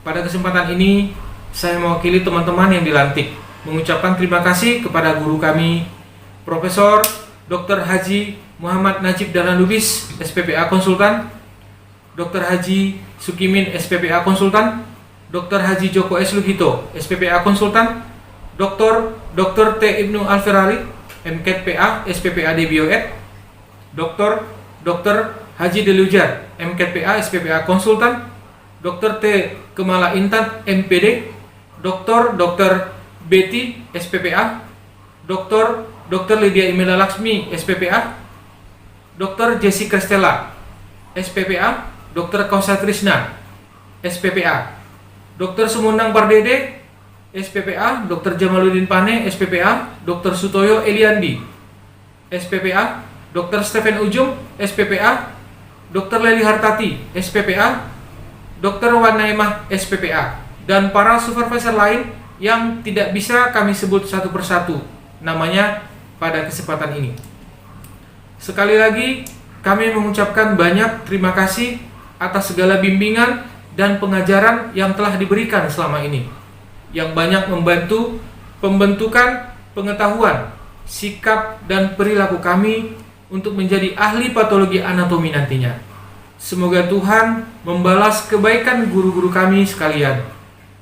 Pada kesempatan ini, saya mewakili teman-teman yang dilantik mengucapkan terima kasih kepada guru kami, Profesor Dr. Haji Muhammad Najib Dahlan Lubis, SPPA konsultan, Dr. Haji Sukimin, SPPA konsultan, Dr. Haji Joko S. Lugito, SPPA konsultan, Dr. T. Ibnu Alferari, MKet PA, SPPA DBOED, Dr. Haji Delujar, MKet PA, SPPA konsultan, Dr. T. Kemala Intan, MPD, Dr. Betty, SPPA, Dr. Lydia Imelda Laksmi, SPPA, Dr. Jessica Stella, SPPA, Dr. Kausa Trisna, SPPA, Dr. Sumundang Pardede, SPPA, Dr. Jamaluddin Pane, SPPA, Dr. Sutoyo Eliandi, SPPA, Dr. Stephen Ujung, SPPA, Dr. Leli Hartati, SPPA, Dr. Wanaimah, SPPA, dan para supervisor lain yang tidak bisa kami sebut satu persatu namanya pada kesempatan ini. Sekali lagi, kami mengucapkan banyak terima kasih atas segala bimbingan dan pengajaran yang telah diberikan selama ini, yang banyak membantu pembentukan pengetahuan, sikap, dan perilaku kami untuk menjadi ahli patologi anatomi nantinya. Semoga Tuhan membalas kebaikan guru-guru kami sekalian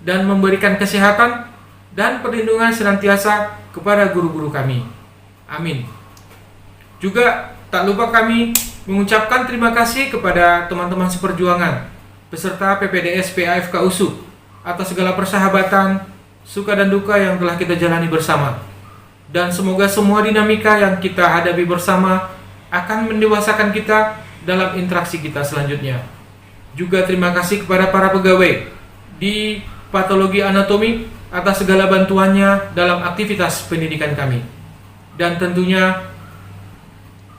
dan memberikan kesehatan dan perlindungan senantiasa kepada guru-guru kami. Amin. Juga tak lupa kami mengucapkan terima kasih kepada teman-teman seperjuangan peserta PPDS PAFK USU atas segala persahabatan, suka dan duka yang telah kita jalani bersama. Dan semoga semua dinamika yang kita hadapi bersama akan mendewasakan kita dalam interaksi kita selanjutnya. Juga terima kasih kepada para pegawai di Patologi Anatomi atas segala bantuannya dalam aktivitas pendidikan kami. Dan tentunya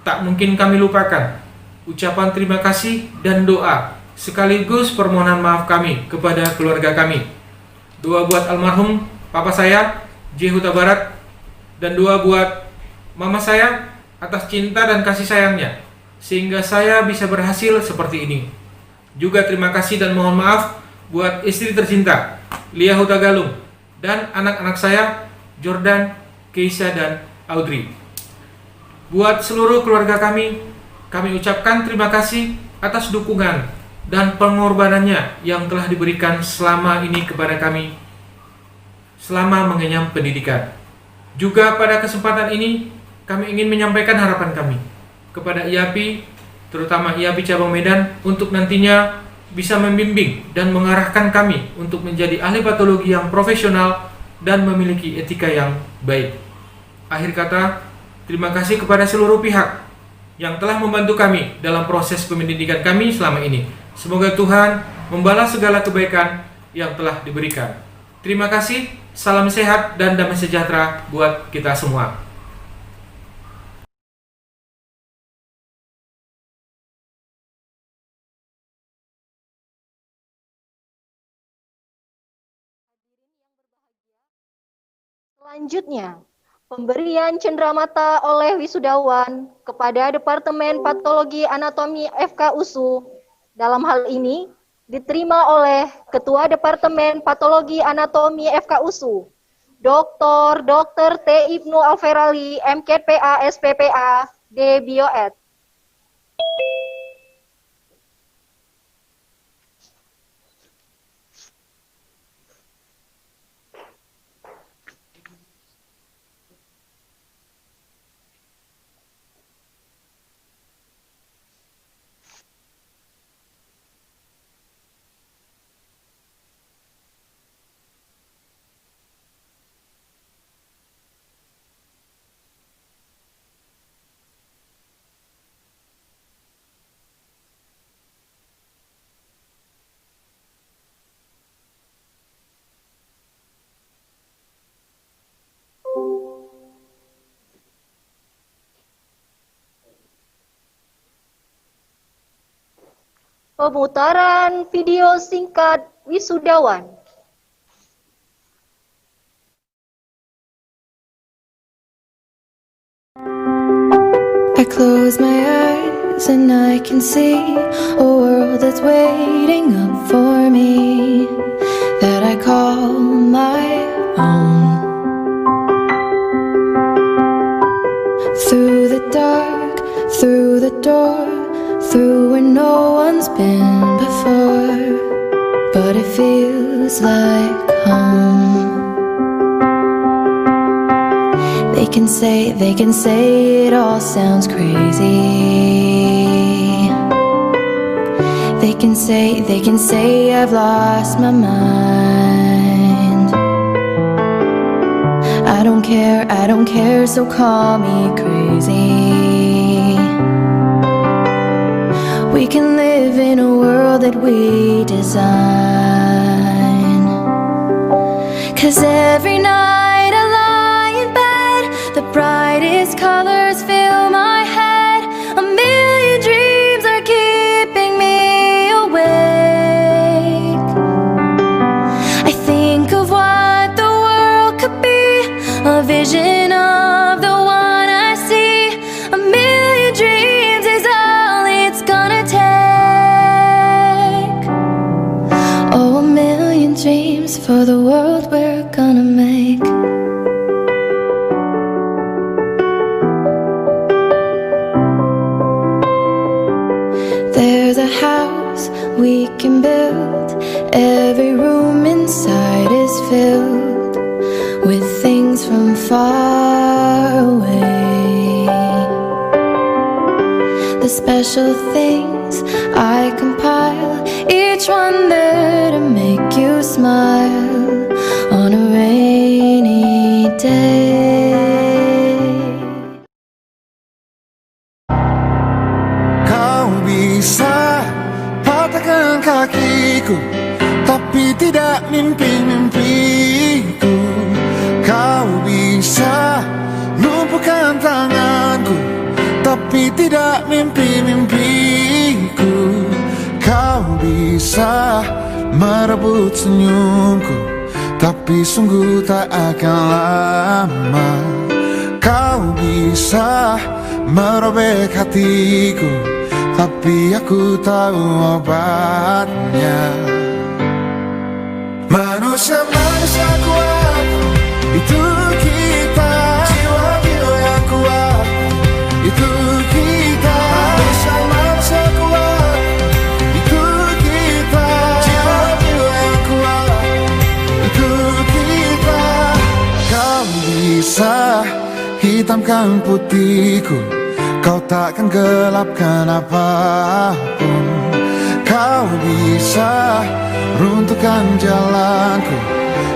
tak mungkin kami lupakan ucapan terima kasih dan doa sekaligus permohonan maaf kami kepada keluarga kami. Doa buat almarhum papa saya, J. Huta Barat, dan doa buat mama saya atas cinta dan kasih sayangnya sehingga saya bisa berhasil seperti ini. Juga terima kasih dan mohon maaf buat istri tercinta Lia Huta Galung dan anak-anak saya Jordan, Keisha, dan Audrey. Buat seluruh keluarga kami ucapkan terima kasih atas dukungan dan pengorbanannya yang telah diberikan selama ini kepada kami selama mengenyam pendidikan. Juga pada kesempatan ini kami ingin menyampaikan harapan kami kepada IAPI, terutama IAPI Cabang Medan, untuk nantinya bisa membimbing dan mengarahkan kami untuk menjadi ahli patologi yang profesional dan memiliki etika yang baik. Akhir kata, terima kasih kepada seluruh pihak yang telah membantu kami dalam proses pendidikan kami selama ini. Semoga Tuhan membalas segala kebaikan yang telah diberikan. Terima kasih, salam sehat dan damai sejahtera buat kita semua. Selanjutnya, pemberian cenderamata oleh wisudawan kepada Departemen Patologi Anatomi FK USU. Dalam hal ini diterima oleh Ketua Departemen Patologi Anatomi FK USU, Dr. T. Ibnu Alferali, MKPA, SPPA, D. Bioed. Pemutaran video singkat wisudawan. I close my eyes and I can see a world that's waiting up for me, that I call my own. Through the dark, through the door, through where no one's been before, but it feels like home. They can say it all sounds crazy. They can say I've lost my mind. I don't care, so call me crazy. We can live in a world that we design. 'Cause every night I lie in bed, the brightest colors fill my head. A million dreams are keeping me awake. I think of what the world could be, a vision of the one I see. A million dreams is all it's gonna take. Oh, a million dreams for the world we're gonna make. There's a house we can build, every room inside is filled with things from far away. The special things I compile, each one hatiku, tapi tidak mimpi-mimpiku. Kau bisa lumpuhkan tanganku, tapi tidak mimpi-mimpiku. Kau bisa merebut senyumku, tapi sungguh tak akan lama. Kau bisa merobek hatiku, tapi aku tahu obatnya. Manusia-manusia kuat, itu kita. Jiwa-jiwa yang kuat, itu kita. Manusia-manusia kuat, itu kita. Jiwa-jiwa yang kuat, itu kita. Kau bisa hitamkan putihku, kau takkan gelapkan apapun. Kau bisa runtuhkan jalanku,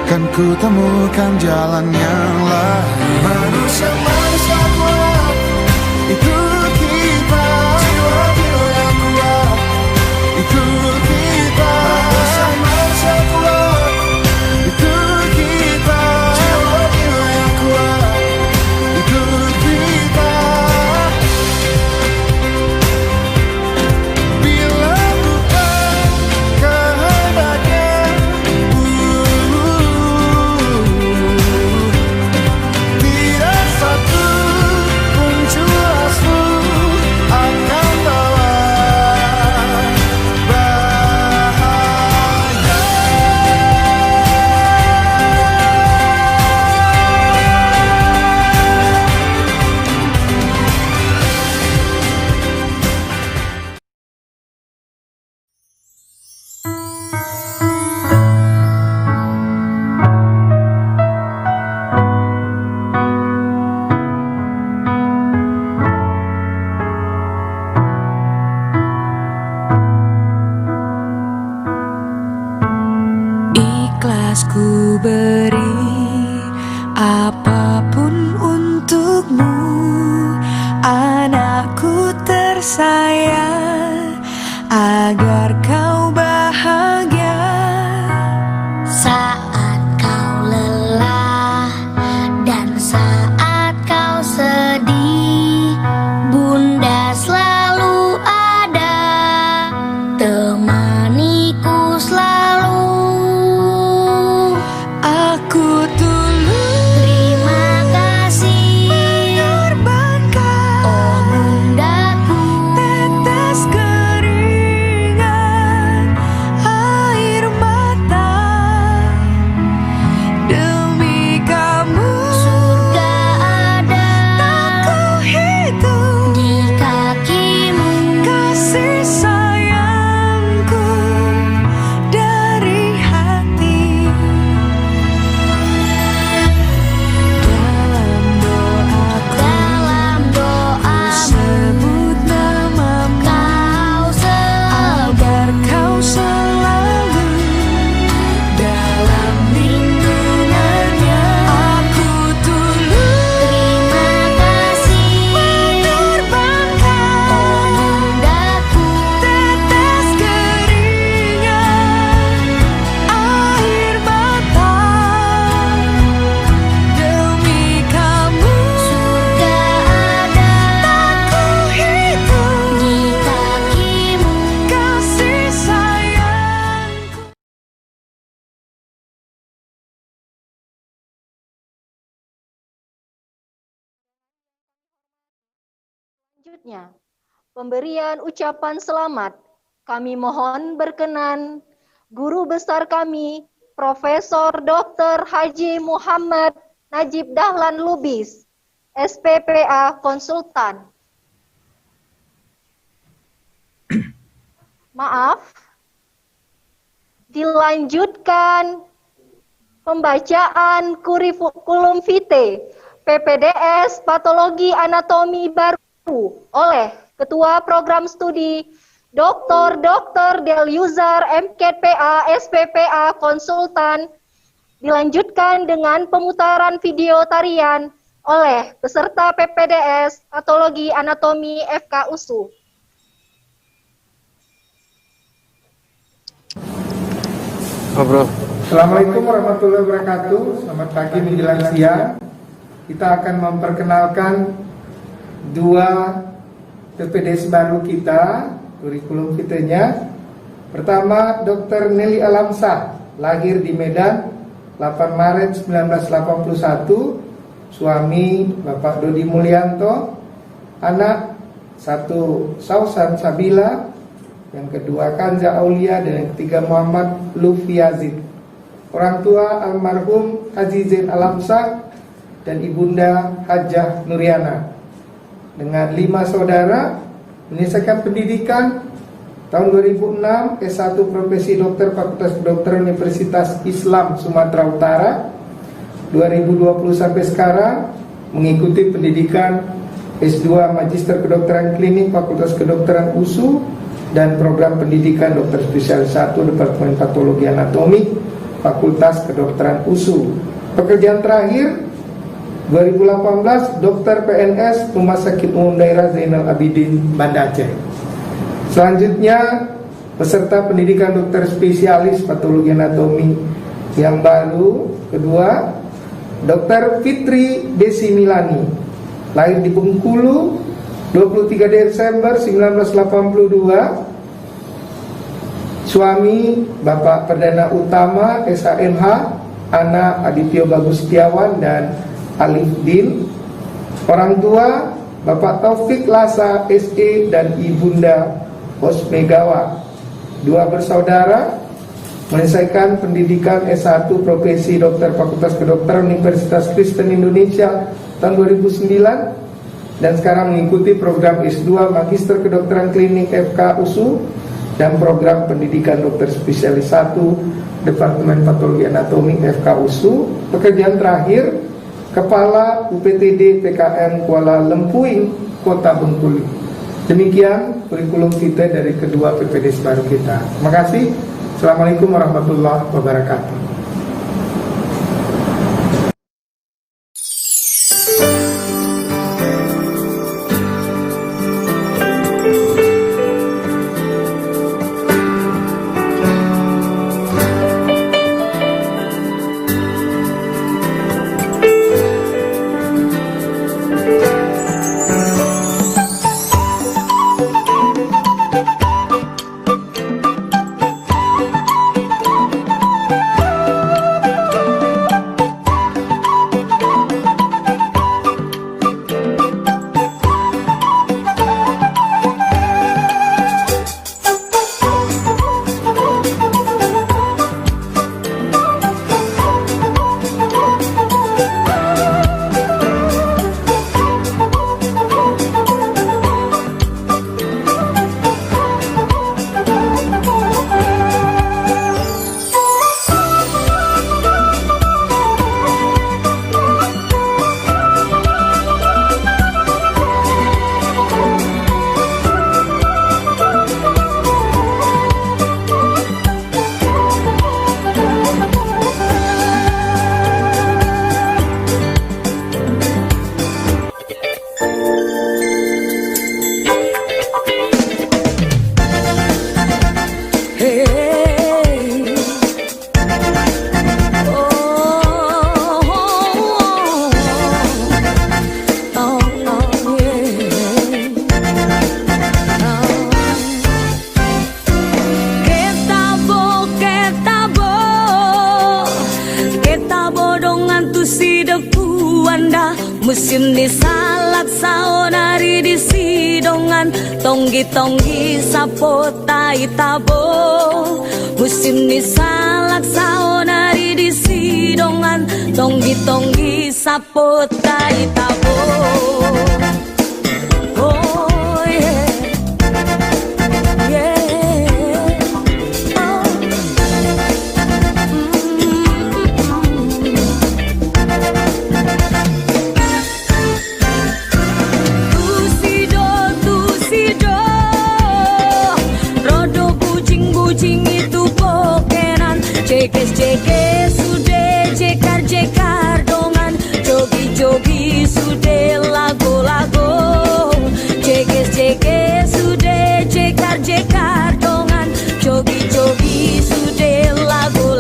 kan ku temukan jalan yang lain. Manusia-manusia kuat, itu kita. Jiwa-jiwa yang kuat, itu kita. Manusia-manusia kuat, itu kita. Jiwa-jiwa yang kuat, itu kita. Bila bukan kehendaknya, tidak satu pun jelasmu akan bawa bahaya. Ikhlas ku beri apapun untukmu, anakku tersayang, agar kau bahagia. Saat kau lelah dan saat kau sedih, Bunda selalu ada, temaniku selalu. Aku tulus Terima kasih mengorbankan oh bundaku, tetes keringat, air mata demi kamu. surga ada Tak ku hitung di kakimu. kasih sayangku dari hati. Dalam doaku sebut namamu, Kau selalu agar kau selalu dalam lindungannya. Aku tulus terima kasih mengorbankan oh bundaku, tetes keringat, air mata demi kamu. surga ada Tak ku hitung di kakimu. kasih sayangku. Selanjutnya, pemberian ucapan selamat. Kami mohon berkenan Guru Besar kami, Profesor Dr. Haji Muhammad Najib Dahlan Lubis, SPPA Konsultan. Maaf, dilanjutkan pembacaan kurikulum vitae PPDS Patologi Anatomi Baru oleh Ketua Program Studi Dr. Delyuzar MKPA SPPA Konsultan, dilanjutkan dengan pemutaran video tarian oleh peserta PPDS Patologi Anatomi FK USU. Assalamualaikum warahmatullahi wabarakatuh. Selamat pagi menjelang siang. Kita akan memperkenalkan dua PPDS baru kita, kurikulum kitanya. Pertama, Dr. Nelly Alamsah, lahir di Medan 8 Maret 1981, suami Bapak Dodi Mulyanto, anak satu Sausan Sabila, yang kedua Kanza Aulia, dan yang ketiga Muhammad Lutfi Yazid. Orang tua almarhum Haji Zain Alamsah dan ibunda Hajah Nuriana. Dengan 5 saudara, menyelesaikan pendidikan tahun 2006 S1 Profesi Dokter Fakultas Kedokteran Universitas Islam Sumatera Utara. 2020 sampai sekarang mengikuti pendidikan S2 Magister Kedokteran Klinik Fakultas Kedokteran USU dan program pendidikan Dokter Spesialis 1 Departemen Patologi Anatomi Fakultas Kedokteran USU. Pekerjaan terakhir 2018 Dokter PNS Rumah Sakit Umum Daerah Zainal Abidin Banda Aceh. Selanjutnya peserta pendidikan dokter spesialis patologi anatomi yang baru kedua Dr. Fitri Desi Milani, lahir di Bengkulu 23 Desember 1982, suami Bapak Perdana Utama SHMH Ana Adityo Bagus Setiawan dan Alif Din. Orang tua Bapak Taufik Lasa SE dan Ibunda Hosmegawa. Dua bersaudara menyelesaikan pendidikan S1 Profesi Dokter Fakultas Kedokteran Universitas Kristen Indonesia tahun 2009 dan sekarang mengikuti program S2 Magister Kedokteran Klinik FK USU dan program pendidikan Dokter Spesialis 1 Departemen Patologi Anatomi FK USU. Pekerjaan terakhir Kepala UPTD PKN Kuala Lempuing Kota Bengkulu. Demikian kurikulum kita dari kedua PPDS baru kita. Terima kasih. Assalamualaikum warahmatullahi wabarakatuh. Musim di salak saonari di sidongan tonggi sapo tai tabo. Musim di salak saonari di sidongan tonggi sapo tai tabo. Oh yeah, yeah. Cekes sudah jekar dongan, jogi sudah lago Cekes sudah jekar dongan, jogi sudah lago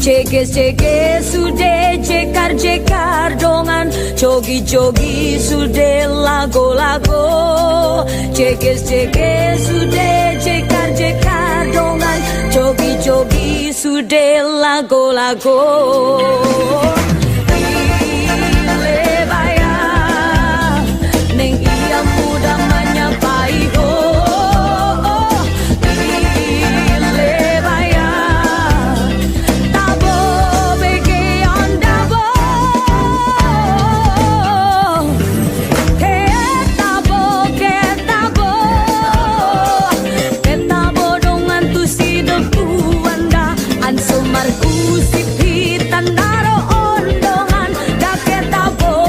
Cekes sudah jekar dongan, jogi sudah lago. Cekes sudah jekar dongan, jogi sudah lago. Ilebaya, neng iya muda menyapai ho. Ilebaya, tabo bege andabo. Ketabo dongan tu si depu anda, anso markusip hitan daro ondongan. Da ketabo,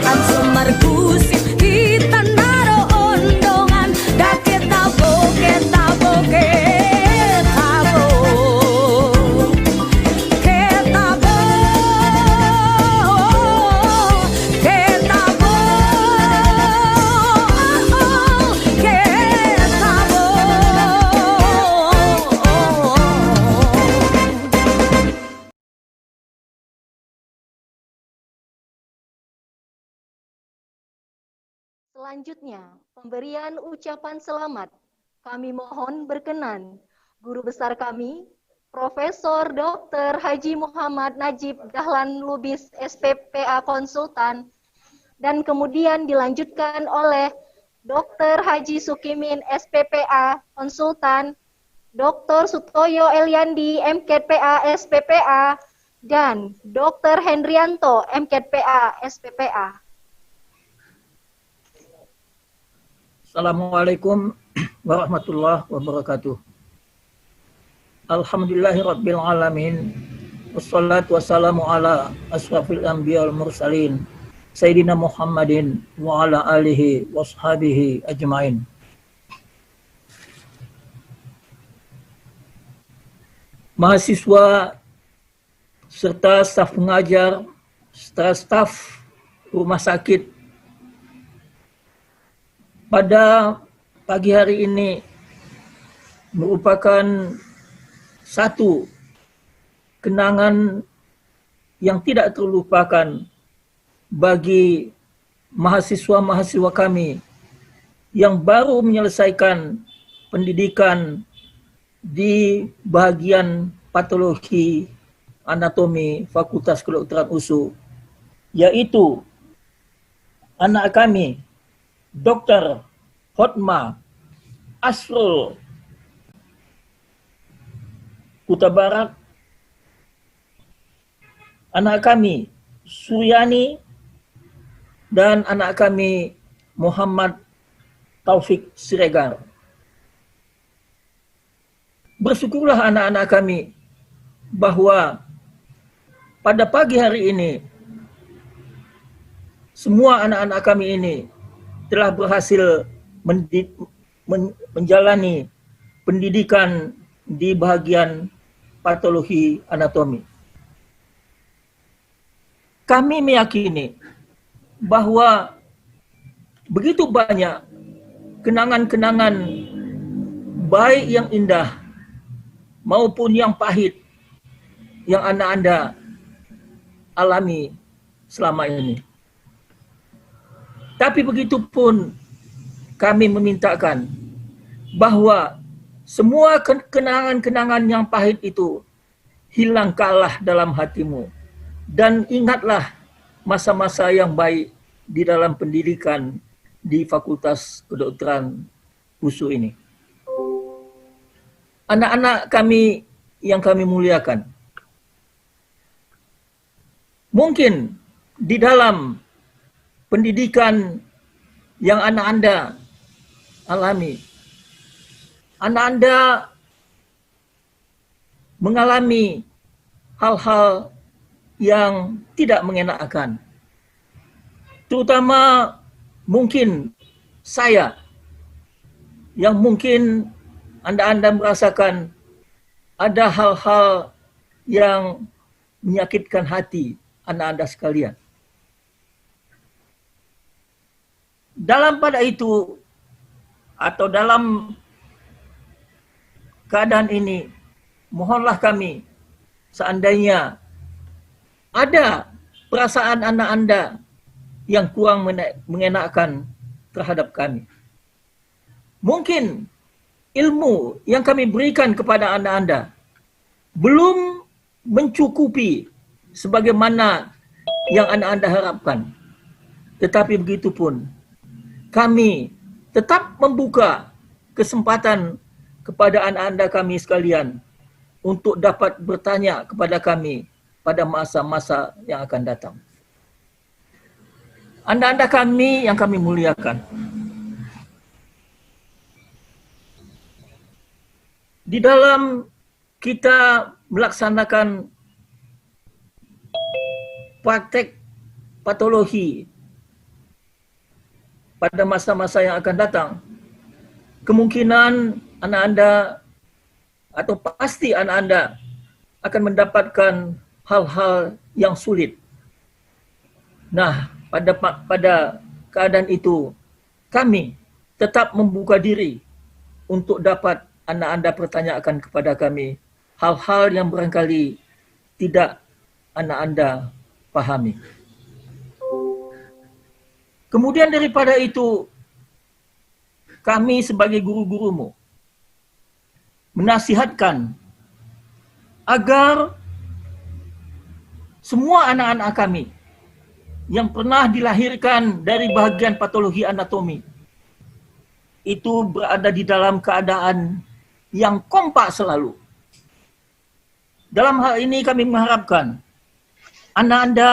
anso markusip hitan daro ondongan. Da ketabo. Selanjutnya, pemberian ucapan selamat. Kami mohon berkenan guru besar kami, Profesor Dr. Haji Muhammad Najib Dahlan Lubis SPPA Konsultan, dan kemudian dilanjutkan oleh Dr. Haji Sukimin SPPA Konsultan, Dr. Sutoyo Eliandi MKPA SPPA, dan Dr. Hendrianto MKPA SPPA. Assalamualaikum warahmatullahi wabarakatuh. Alhamdulillahirabbil alamin. Wassalatu wassalamu ala asrafil anbiya wal mursalin Sayyidina Muhammadin wa ala alihi washabihi ajmain. Mahasiswa serta staf pengajar, serta staf rumah sakit, pada pagi hari ini merupakan satu kenangan yang tidak terlupakan bagi mahasiswa-mahasiswa kami yang baru menyelesaikan pendidikan di bagian patologi anatomi Fakultas Kedokteran USU, yaitu anak kami Dr. Hotma Asrul Kuta Barat, anak kami Suryani, dan anak kami Muhammad Taufik Siregar. Bersyukurlah anak-anak kami bahwa pada pagi hari ini semua anak-anak kami ini telah berhasil menjalani pendidikan di bagian patologi anatomi. Kami meyakini bahwa begitu banyak kenangan-kenangan baik yang indah maupun yang pahit yang anak-anda alami selama ini. Tapi begitu pun kami memintakan bahwa semua kenangan-kenangan yang pahit itu hilang kalah dalam hatimu. Dan ingatlah masa-masa yang baik di dalam pendidikan di Fakultas Kedokteran USU ini. Anak-anak kami yang kami muliakan, mungkin di dalam pendidikan yang anak Anda alami, anak Anda mengalami hal-hal yang tidak mengenakan. Terutama mungkin saya, yang mungkin Anda merasakan ada hal-hal yang menyakitkan hati anak Anda sekalian. Dalam pada itu, atau dalam keadaan ini, mohonlah kami, seandainya ada perasaan anak Anda yang kurang mengenakan terhadap kami. Mungkin ilmu yang kami berikan kepada anak Anda belum mencukupi sebagaimana yang anak Anda harapkan. Tetapi begitupun, kami tetap membuka kesempatan kepada anak Anda kami sekalian untuk dapat bertanya kepada kami pada masa-masa yang akan datang. Anda-anda kami yang kami muliakan, di dalam kita melaksanakan praktek patologi pada masa-masa yang akan datang, kemungkinan anak Anda atau pasti anak Anda akan mendapatkan hal-hal yang sulit. Nah, pada keadaan itu, kami tetap membuka diri untuk dapat anak Anda pertanyakan kepada kami hal-hal yang barangkali tidak anak Anda pahami. Kemudian daripada itu, kami sebagai guru-gurumu menasihatkan agar semua anak-anak kami yang pernah dilahirkan dari bahagian patologi anatomi itu berada di dalam keadaan yang kompak selalu. Dalam hal ini kami mengharapkan anak Anda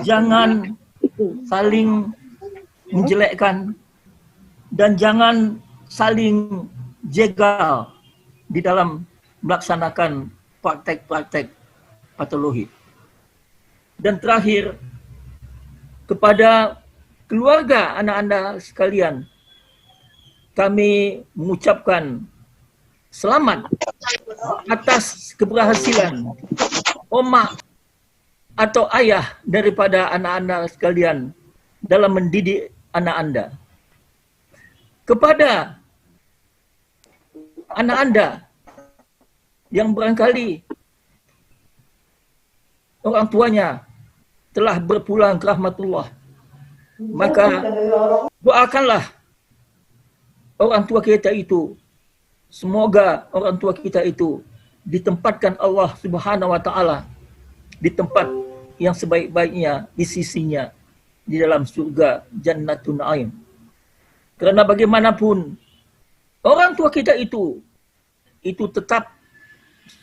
jangan saling menjelekkan dan jangan saling jegal di dalam melaksanakan praktek-praktek patologi. Dan terakhir, kepada keluarga anak Anda sekalian, kami mengucapkan selamat atas keberhasilan oma atau ayah daripada anak Anda sekalian dalam mendidik anak Anda. Kepada anak Anda yang barangkali orang tuanya telah berpulang ke rahmatullah, maka doakanlah orang tua kita itu, semoga orang tua kita itu ditempatkan Allah Subhanahu wa taala di tempat yang sebaik-baiknya di sisinya di dalam surga Jannatun Na'im. Karena bagaimanapun orang tua kita itu tetap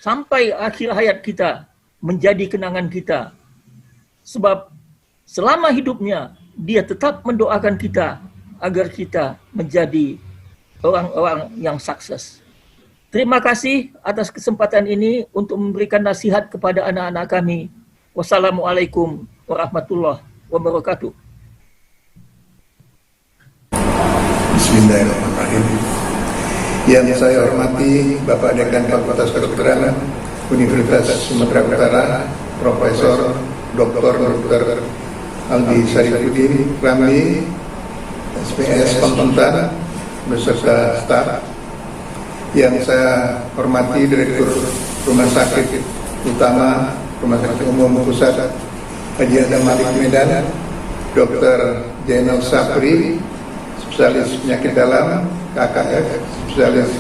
sampai akhir hayat kita menjadi kenangan kita. Sebab selama hidupnya dia tetap mendoakan kita agar kita menjadi orang-orang yang sukses. Terima kasih atas kesempatan ini untuk memberikan nasihat kepada anak-anak kami. Wassalamualaikum warahmatullahi wabarakatuh. Bismillahirrahmanirrahim. Yang saya hormati Bapak Dekan Fakultas Kedokteran Universitas Sumatera Utara, Profesor Dr. Aldi Sarifudin Ramli, SPS Konsultan beserta staf. Yang saya hormati Direktur Rumah Sakit Utama Rumah Sakit Umum Pusat Haji Adam Malik Medan, Dr. Jainal Sapri, spesialis penyakit dalam, KKF, spesialis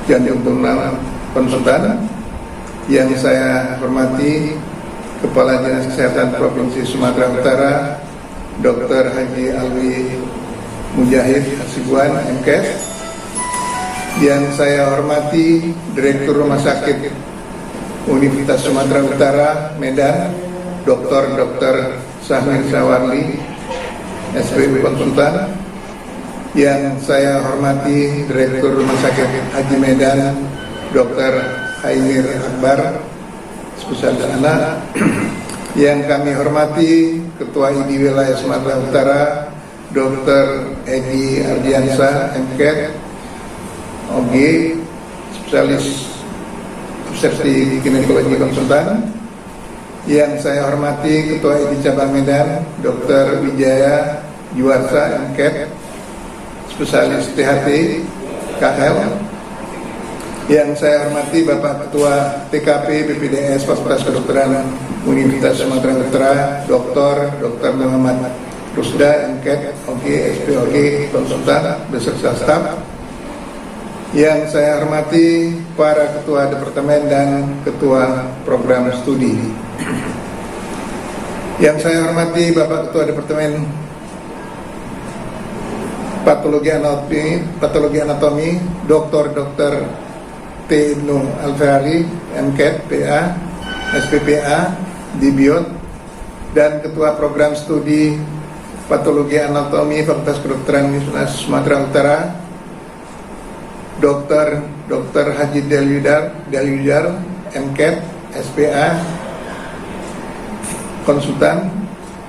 jantung tulang konsultan. Yang saya hormati Kepala Dinas Kesehatan Provinsi Sumatera Utara, Dr. Haji Alwi Mujahid Hasibuan, MKes. Yang saya hormati Direktur Rumah Sakit Universitas Sumatera Utara, Medan, Dr. Sahmir Sawarli, SPU Konsultan. Yang saya hormati Direktur Rumah Sakit Haji Medan, Dr. Haimir Akbar, spesialis anak. Yang kami hormati Ketua ID Wilayah Sumatera Utara, Dr. Edi Ardiansa, MKet, OG, spesialis obstetri ginekologi konsultan. Yang saya hormati Ketua ID Cabang Medan, Dr. Wijaya Juwarsa, MKet, spesialis THT, KL. Yang saya hormati Bapak Ketua TKP BPDS Fakultas Kedokteran Universitas Sumatera Utara, Dr. Muhammad Rusda, MKet, OG, SPOG, konsultan, beserta staf. Yang saya hormati para Ketua Departemen dan Ketua Program Studi. Yang saya hormati Bapak Ketua Departemen Patologi Anatomi, Dr. T. Ibnu Al-Fahri, MKet, PA, SPPA, Dibiot, dan Ketua Program Studi Patologi Anatomi Fakultas Kedokteran Universitas Sumatera Utara, Dr. Haji Deliudar, MKet, SPA, konsultan,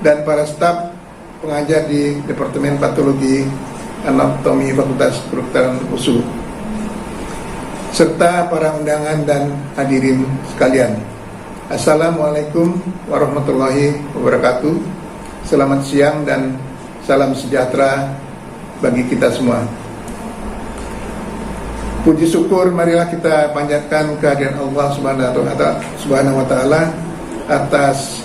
dan para staf pengajar di Departemen Patologi Anatomi Fakultas Kedokteran USU, serta para undangan dan hadirin sekalian. Assalamualaikum warahmatullahi wabarakatuh. Selamat siang dan salam sejahtera bagi kita semua. Puji syukur marilah kita panjatkan kehadiran Allah Subhanahu wa taala atas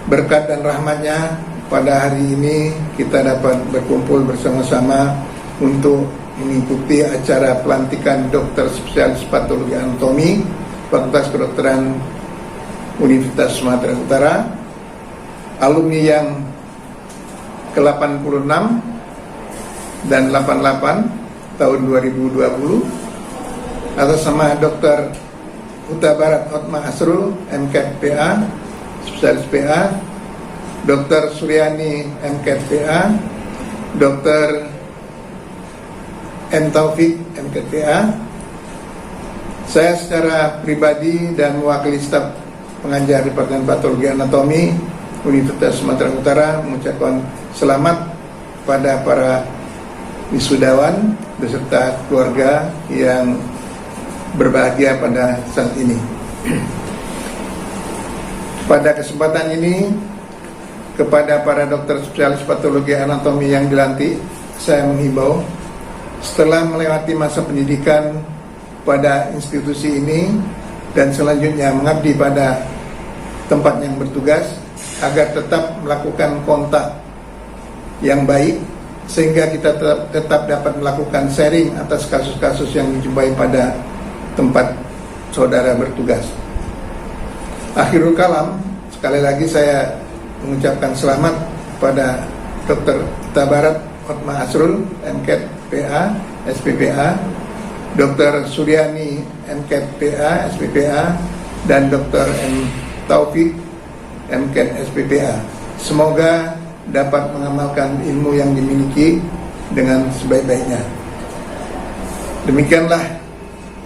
berkat dan rahmatnya. Pada hari ini kita dapat berkumpul bersama-sama untuk mengikuti acara pelantikan dokter spesialis patologi anatomi Fakultas Kedokteran Universitas Sumatera Utara, alumni yang ke-86 dan 88 tahun 2020, atas nama Dr. Huta Barat Hotma Asrul, MKet PA, spesialis PA, Dr. Suryani, MKet PA, Dr. M. Taufik, MKet PA. Saya secara pribadi dan mewakili staf pengajar Departemen Patologi Anatomi Universitas Sumatera Utara mengucapkan selamat pada para wisudawan beserta keluarga yang berbahagia pada saat ini. Pada kesempatan ini, kepada para dokter spesialis patologi anatomi yang dilantik, saya menghimbau setelah melewati masa pendidikan pada institusi ini dan selanjutnya mengabdi pada tempat yang bertugas, agar tetap melakukan kontak yang baik sehingga kita tetap dapat melakukan sharing atas kasus-kasus yang dijumpai pada tempat saudara bertugas. Akhirul kalam, sekali lagi saya mengucapkan selamat pada Dr. Huta Barat Hotma Asrul, MKet PA, SPPA, Dr. Suryani, MKet PA, SPPA, dan Dr. M. Taufik, MKet SPPA. Semoga dapat mengamalkan ilmu yang dimiliki dengan sebaik-baiknya. Demikianlah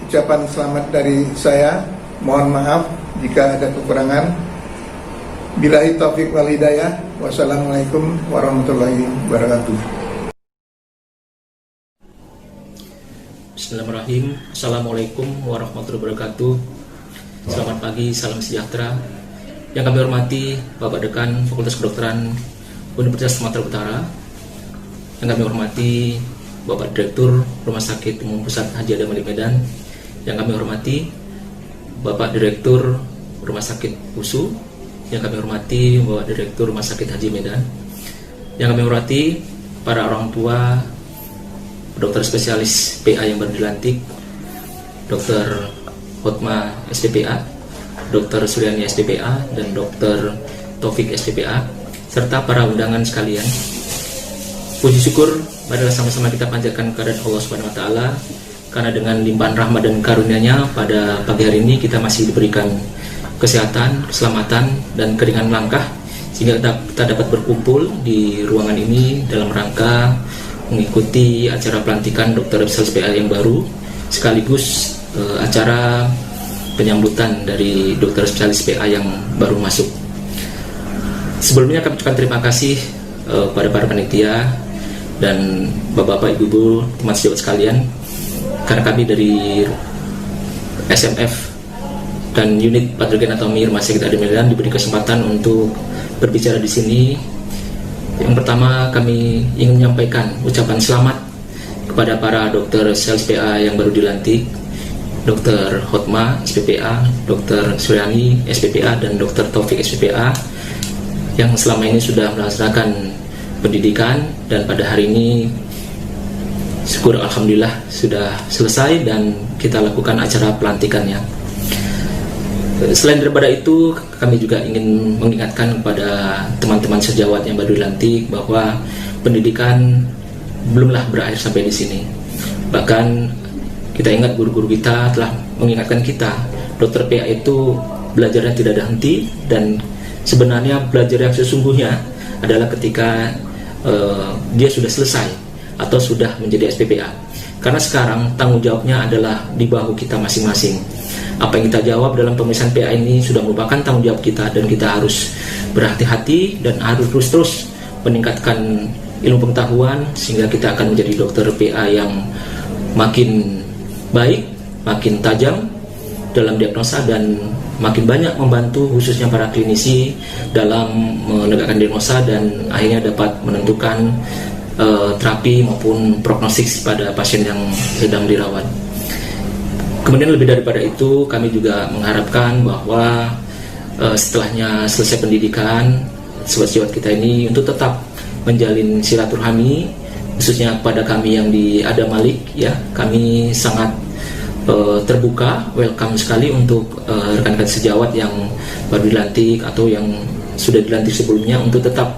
ucapan selamat dari saya. Mohon maaf jika ada kekurangan. Billahi taufiq wal hidayah. Wassalamualaikum warahmatullahi wabarakatuh. Bismillahirrahmanirrahim. Assalamualaikum warahmatullahi wabarakatuh. Selamat pagi, salam sejahtera. Yang kami hormati Bapak Dekan Fakultas Kedokteran Universitas Sumatera Utara. Yang kami hormati Bapak Direktur Rumah Sakit Umum Pusat Haji Adam Ali Medan. Yang kami hormati Bapak Direktur Rumah Sakit USU. Yang kami hormati Bapak Direktur Rumah Sakit Haji Medan. Yang kami hormati para orang tua dokter spesialis PA yang baru dilantik, Dr. Hotma SPPA, Dr. Suryani SPPA, dan Dr. Taufik SPPA, serta para undangan sekalian. Puji syukur marilah sama-sama kita panjatkan kehadirat Allah Subhanahu wa taala, karena dengan limpahan rahmat dan karunia-Nya pada pagi hari ini kita masih diberikan kesehatan, keselamatan, dan keringanan langkah sehingga kita dapat berkumpul di ruangan ini dalam rangka mengikuti acara pelantikan dokter spesialis PA yang baru, sekaligus acara penyambutan dari dokter spesialis PA yang baru masuk. Sebelumnya kami ucapkan terima kasih pada para panitia dan bapak-bapak, ibu-ibu, teman sejawat sekalian, karena kami dari SMF dan unit patologi anatomi Rumah Sakit Adam Ali Medan diberi kesempatan untuk berbicara di sini. Yang pertama, kami ingin menyampaikan ucapan selamat kepada para dokter spesialis PA yang baru dilantik, Dr. Hotma SPPA, Dr. Suryani SPPA, dan Dr. Taufik SPPA yang selama ini sudah melaksanakan pendidikan, dan pada hari ini syukur alhamdulillah sudah selesai dan kita lakukan acara pelantikannya. Selain daripada itu, kami juga ingin mengingatkan kepada teman-teman sejawat yang baru dilantik bahwa pendidikan belumlah berakhir sampai di sini. Bahkan kita ingat guru-guru kita telah mengingatkan kita, dokter PA itu belajarnya tidak ada henti, dan sebenarnya belajar yang sesungguhnya adalah ketika dia sudah selesai atau sudah menjadi SPPA. Karena sekarang tanggung jawabnya adalah di bahu kita masing-masing. Apa yang kita jawab dalam pemeriksaan PA ini sudah merupakan tanggung jawab kita, dan kita harus berhati-hati dan harus terus meningkatkan ilmu pengetahuan sehingga kita akan menjadi dokter PA yang makin baik, makin tajam dalam diagnosa, dan makin banyak membantu khususnya para klinisi dalam menegakkan diagnosa dan akhirnya dapat menentukan terapi maupun prognosis pada pasien yang sedang dirawat. Kemudian lebih daripada itu, kami juga mengharapkan bahwa setelahnya selesai pendidikan, sobat-sobat kita ini untuk tetap menjalin silaturahmi, khususnya kepada kami yang di Adam Malik, ya, kami sangat terbuka, welcome sekali untuk rekan-rekan sejawat yang baru dilantik atau yang sudah dilantik sebelumnya untuk tetap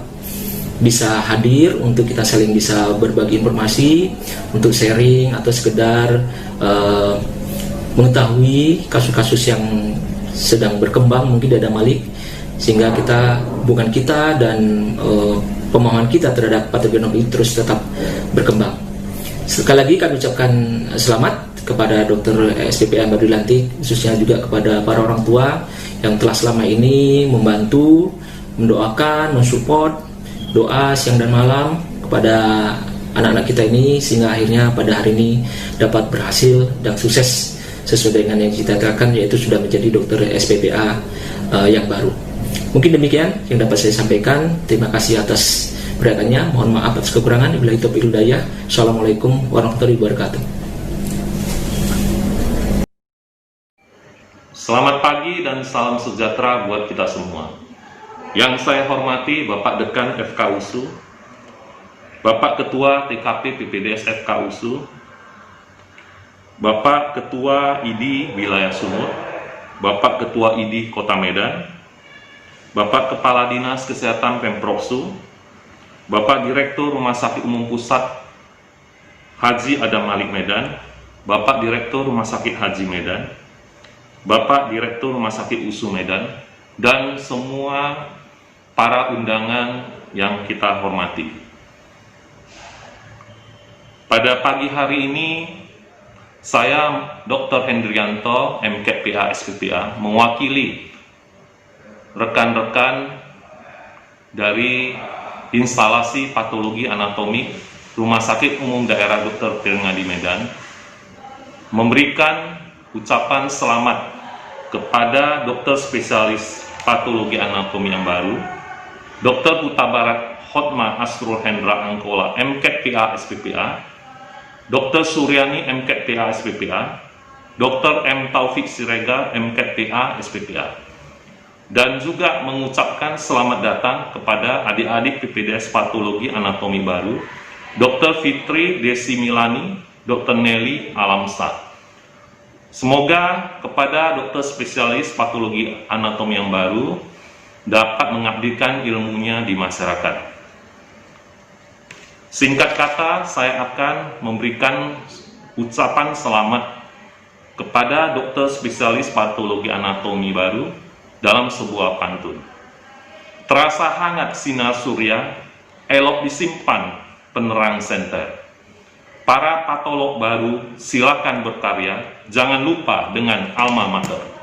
bisa hadir, untuk kita saling bisa berbagi informasi, untuk sharing atau sekedar mengetahui kasus-kasus yang sedang berkembang mungkin di Adam Malik, sehingga kita, hubungan kita dan pemahaman kita terhadap patogenom ini terus tetap berkembang. Sekali lagi kami ucapkan selamat kepada dokter SPPA yang baru dilantik, khususnya juga kepada para orang tua yang telah selama ini membantu, mendoakan, mensupport, doa siang dan malam kepada anak-anak kita ini, sehingga akhirnya pada hari ini dapat berhasil dan sukses sesuai dengan yang kita katakan, yaitu sudah menjadi dokter SPPA yang baru. Mungkin demikian yang dapat saya sampaikan. Terima kasih atas perhatiannya. Mohon maaf atas kekurangan. Wabillahi taufiq wal hidayah. Assalamualaikum warahmatullahi wabarakatuh. Selamat pagi dan salam sejahtera buat kita semua. Yang saya hormati Bapak Dekan FKUSU, Bapak Ketua TKP PPDS FKUSU, Bapak Ketua ID Wilayah Sumut, Bapak Ketua ID Kota Medan, Bapak Kepala Dinas Kesehatan Pemprov-Su, Bapak Direktur Rumah Sakit Umum Pusat Haji Adam Malik Medan, Bapak Direktur Rumah Sakit Haji Medan, Bapak Direktur Rumah Sakit USU Medan, dan semua para undangan yang kita hormati. Pada pagi hari ini, saya Dr. Hendrianto, MKPA SPPA, mewakili rekan-rekan dari instalasi patologi anatomi Rumah Sakit Umum Daerah Dr. Pirngadi Medan, memberikan ucapan selamat kepada dokter spesialis patologi anatomi yang baru, Dr. Huta Barat Hotma Asrul Hendra Angkola, MKPA SPPA, Dr. Suryani MKPA SPPA, Dr. M. Taufik Siregar MKPA SPPA, dan juga mengucapkan selamat datang kepada adik-adik PPDS Patologi Anatomi baru, Dr. Fitri Desi Milani, Dr. Nelly Alamsa. Semoga kepada dokter spesialis patologi anatomi yang baru dapat mengabdikan ilmunya di masyarakat. Singkat kata, saya akan memberikan ucapan selamat kepada dokter spesialis patologi anatomi baru dalam sebuah pantun. Terasa hangat sinar surya, elok disimpan penerang senter. Para patolog baru silakan berkarya, jangan lupa dengan alma mater.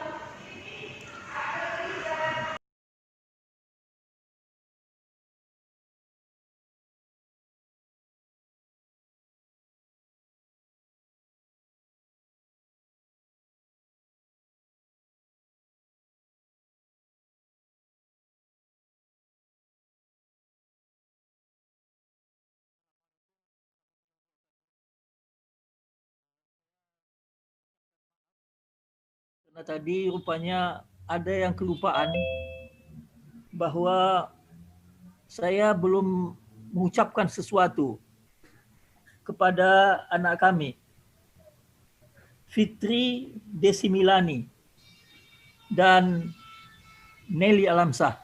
Tadi rupanya ada yang kelupaan bahwa saya belum mengucapkan sesuatu kepada anak kami, Fitri Desimilani dan Nelly Alamsah.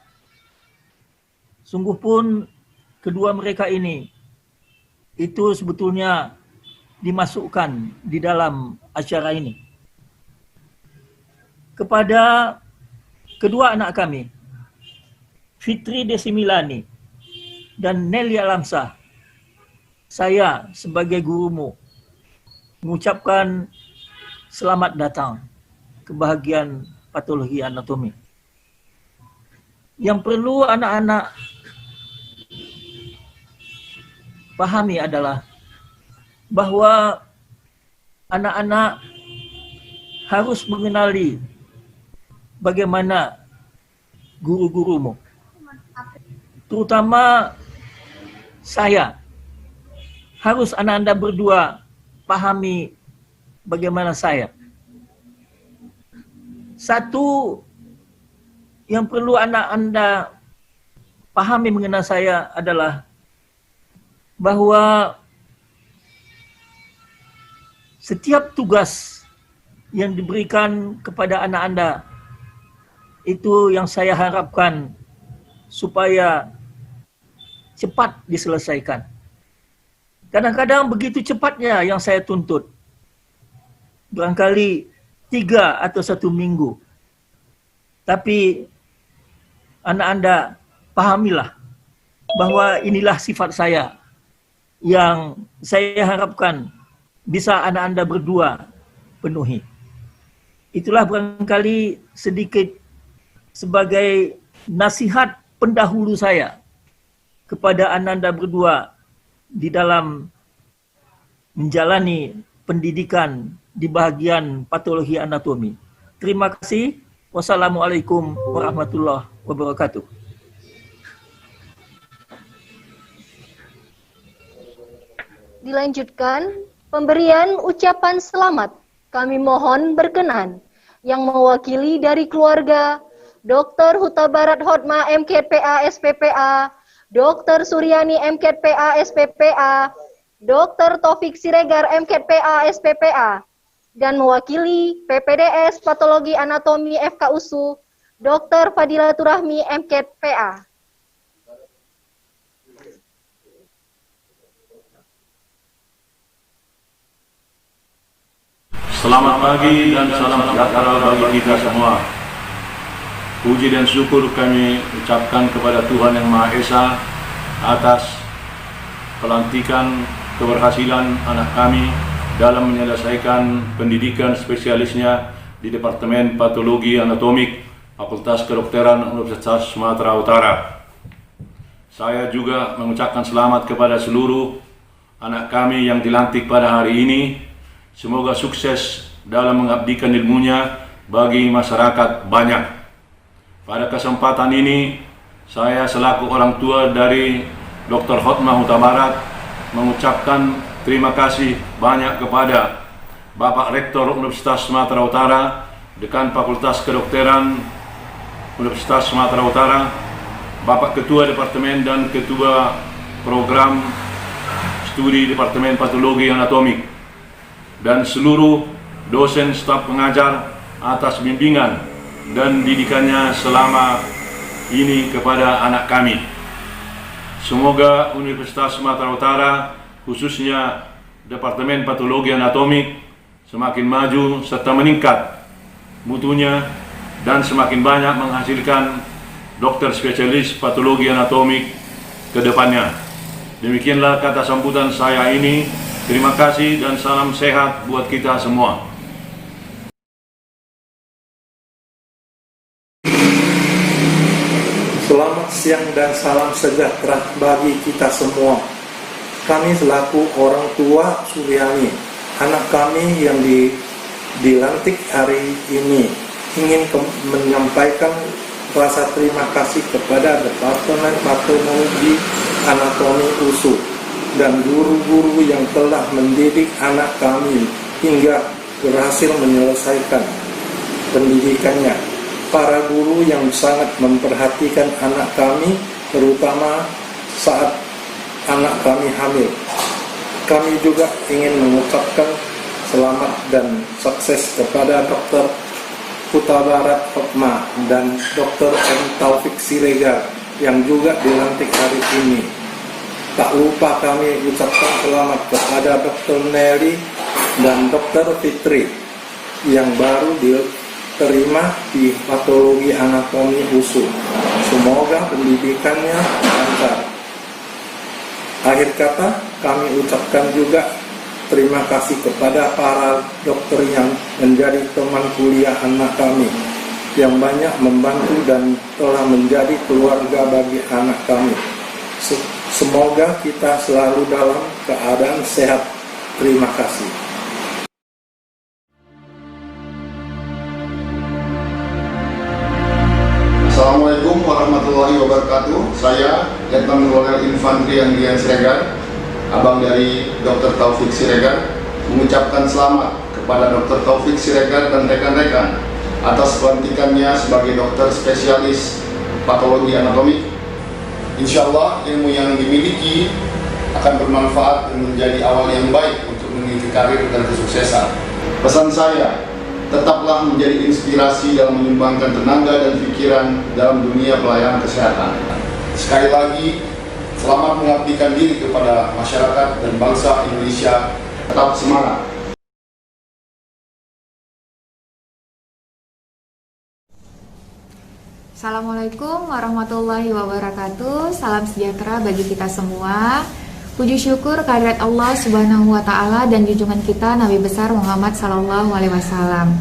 Sungguh pun kedua mereka ini itu sebetulnya dimasukkan di dalam acara ini. Kepada kedua anak kami, Fitri Desimilani dan Nelly Alamsah, saya sebagai gurumu mengucapkan selamat datang ke bahagian patologi anatomi. Yang perlu anak-anak pahami adalah bahwa anak-anak harus mengenali bagaimana guru-gurumu. Terutama saya. Harus anak-anda berdua pahami bagaimana saya. Satu yang perlu anak-anda pahami mengenai saya adalah bahwa setiap tugas yang diberikan kepada anak-anda itu yang saya harapkan supaya cepat diselesaikan. Kadang-kadang begitu cepatnya yang saya tuntut. Barangkali 3 atau 1 minggu. Tapi anak-anda pahamilah bahwa inilah sifat saya yang saya harapkan bisa anak-anda berdua penuhi. Itulah barangkali sedikit sebagai nasihat pendahulu saya kepada anak-anda berdua di dalam menjalani pendidikan di bahagian patologi anatomi. Terima kasih. Wassalamualaikum warahmatullahi wabarakatuh. Dilanjutkan pemberian ucapan selamat. Kami mohon berkenan yang mewakili dari keluarga Dr. Huta Barat Hotma MKPA SPPA, Dr. Suryani MKPA SPPA, Dr. Taufik Siregar MKPA SPPA, dan mewakili PPDS Patologi Anatomi FKUSU, Dr. Fadilatur Rahmi MKPA. Selamat pagi dan salam sejahtera bagi kita semua. Puji dan syukur kami ucapkan kepada Tuhan Yang Maha Esa atas pelantikan keberhasilan anak kami dalam menyelesaikan pendidikan spesialisnya di Departemen Patologi Anatomik Fakultas Kedokteran Universitas Sumatera Utara. Saya juga mengucapkan selamat kepada seluruh anak kami yang dilantik pada hari ini. Semoga sukses dalam mengabdikan ilmunya bagi masyarakat banyak. Pada kesempatan ini, saya selaku orang tua dari Dr. Hotma Huta Barat mengucapkan terima kasih banyak kepada Bapak Rektor Universitas Sumatera Utara, Dekan Fakultas Kedokteran Universitas Sumatera Utara, Bapak Ketua Departemen dan Ketua Program Studi Departemen Patologi Anatomik, dan seluruh dosen staf pengajar atas bimbingan dan didikannya selama ini kepada anak kami. Semoga Universitas Sumatera Utara, khususnya Departemen Patologi Anatomik, semakin maju serta meningkat mutunya dan semakin banyak menghasilkan dokter spesialis patologi anatomik ke depannya. Demikianlah kata sambutan saya ini. Terima kasih dan salam sehat buat kita semua. Selamat siang dan salam sejahtera bagi kita semua. Kami selaku orang tua Suryani, anak kami yang dilantik hari ini, ingin menyampaikan rasa terima kasih kepada Departemen Patologi Anatomi USU dan guru-guru yang telah mendidik anak kami hingga berhasil menyelesaikan pendidikannya, para guru yang sangat memperhatikan anak kami, terutama saat anak kami hamil. Kami juga ingin mengucapkan selamat dan sukses kepada Dr. Hutabarat Hotma dan Dr. M. Taufik Siregar yang juga dilantik hari ini. Tak lupa kami ucapkan selamat kepada Dr. Nelly dan Dr. Fitri yang baru diterima di patologi anatomi USU. Semoga pendidikannya lancar. Akhir kata, kami ucapkan juga terima kasih kepada para dokter yang menjadi teman kuliah anak kami, yang banyak membantu dan telah menjadi keluarga bagi anak kami. Semoga kita selalu dalam keadaan sehat. Terima kasih. Assalamualaikum warahmatullahi wabarakatuh. Saya Letnan Kolonel Infantri Andrian Siregar, abang dari Dr. Taufik Siregar, mengucapkan selamat kepada Dr. Taufik Siregar dan rekan-rekan atas pelantikannya sebagai dokter spesialis patologi anatomi. Insya Allah ilmu yang dimiliki akan bermanfaat dan menjadi awal yang baik untuk meniti karir dan kesuksesan. Pesan saya, tetaplah menjadi inspirasi dalam menyumbangkan tenaga dan pikiran dalam dunia pelayanan kesehatan. Sekali lagi, selamat mengabdikan diri kepada masyarakat dan bangsa Indonesia. Tetap semangat. Assalamualaikum warahmatullahi wabarakatuh. Salam sejahtera bagi kita semua. Puji syukur kehadirat Allah Subhanahu wa taala dan junjungan kita Nabi besar Muhammad sallallahu alaihi wasallam.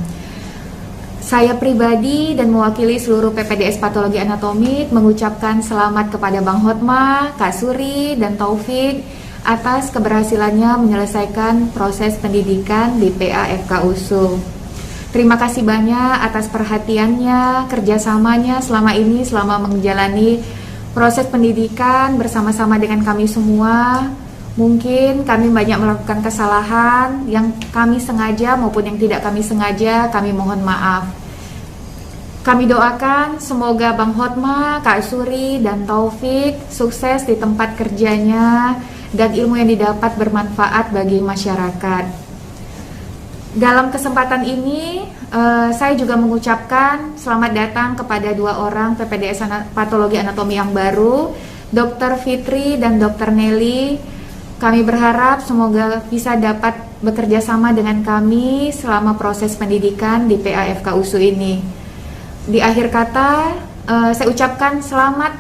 Saya pribadi dan mewakili seluruh PPDS Patologi Anatomik mengucapkan selamat kepada Bang Hotma, Kak Suri, dan Taufik atas keberhasilannya menyelesaikan proses pendidikan di PA FK USU. Terima kasih banyak atas perhatiannya, kerjasamanya selama ini, selama menjalani proses pendidikan bersama-sama dengan kami semua. Mungkin kami banyak melakukan kesalahan yang kami sengaja maupun yang tidak kami sengaja, kami mohon maaf. Kami doakan semoga Bang Hotma, Kak Suri, dan Taufik sukses di tempat kerjanya dan ilmu yang didapat bermanfaat bagi masyarakat. Dalam kesempatan ini, saya juga mengucapkan selamat datang kepada dua orang PPDS Patologi Anatomi yang baru, Dr. Fitri dan Dr. Nelly. Kami berharap semoga bisa dapat bekerja sama dengan kami selama proses pendidikan di PA FK USU ini. Di akhir kata, saya ucapkan selamat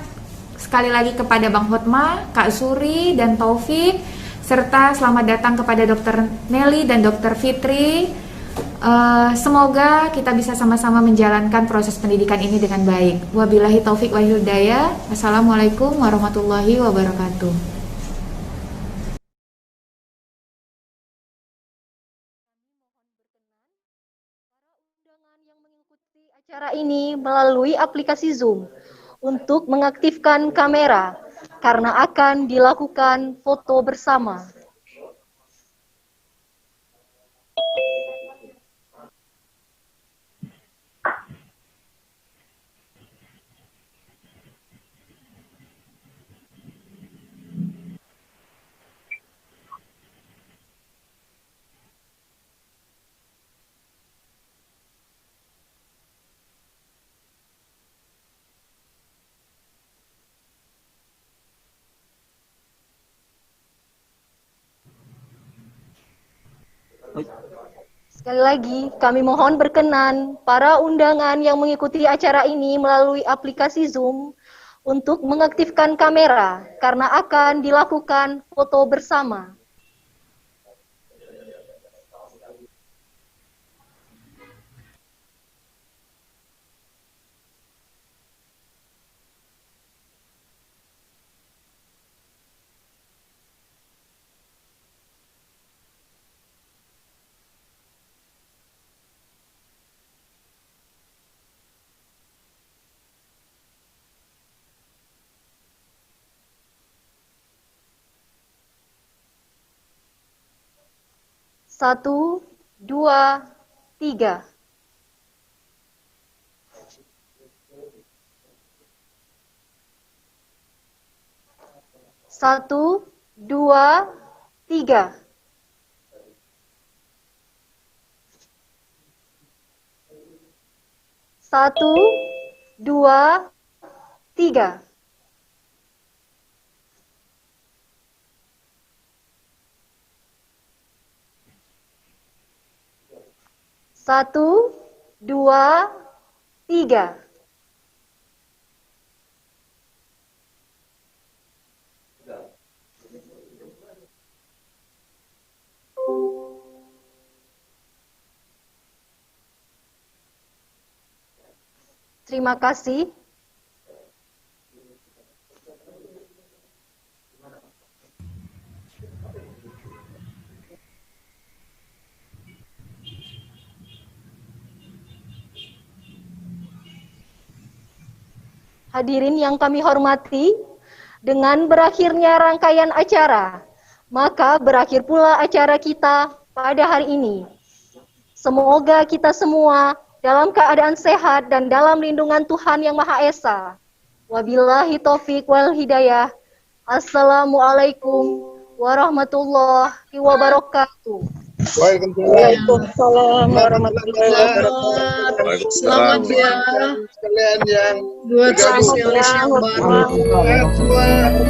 sekali lagi kepada Bang Hotma, Kak Suri, dan Taufik, serta selamat datang kepada Dr. Nelly dan Dr. Fitri. Semoga kita bisa sama-sama menjalankan proses pendidikan ini dengan baik. Wabillahi taufik wa hidayah. Assalamualaikum warahmatullahi wabarakatuh. Acara ini melalui aplikasi Zoom untuk mengaktifkan kamera karena akan dilakukan foto bersama. Sekali lagi, kami mohon berkenan para undangan yang mengikuti acara ini melalui aplikasi Zoom untuk mengaktifkan kamera karena akan dilakukan foto bersama. Satu, dua, tiga. 1, 2, 3. Satu, dua, tiga. Satu, dua, tiga. Terima kasih. Hadirin yang kami hormati, dengan berakhirnya rangkaian acara, maka berakhir pula acara kita pada hari ini. Semoga kita semua dalam keadaan sehat dan dalam lindungan Tuhan Yang Maha Esa. Wabillahi taufiq wal hidayah. Assalamualaikum warahmatullahi wabarakatuh. Waalaikumsalam warahmatullahi wabarakatuh. Selamat ya sekalian yang buat spesialis yang baru.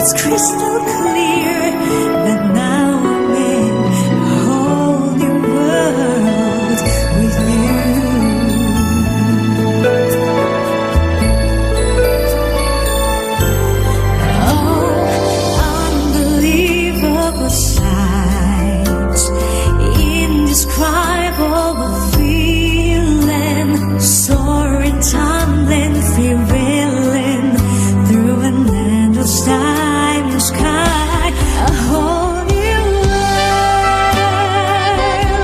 It's crystal clear that now I'm in a whole new world with you. Oh, unbelievable sights, indescribable feeling, soaring, tumbling, free-wheeling through an endless time sky, a whole new world,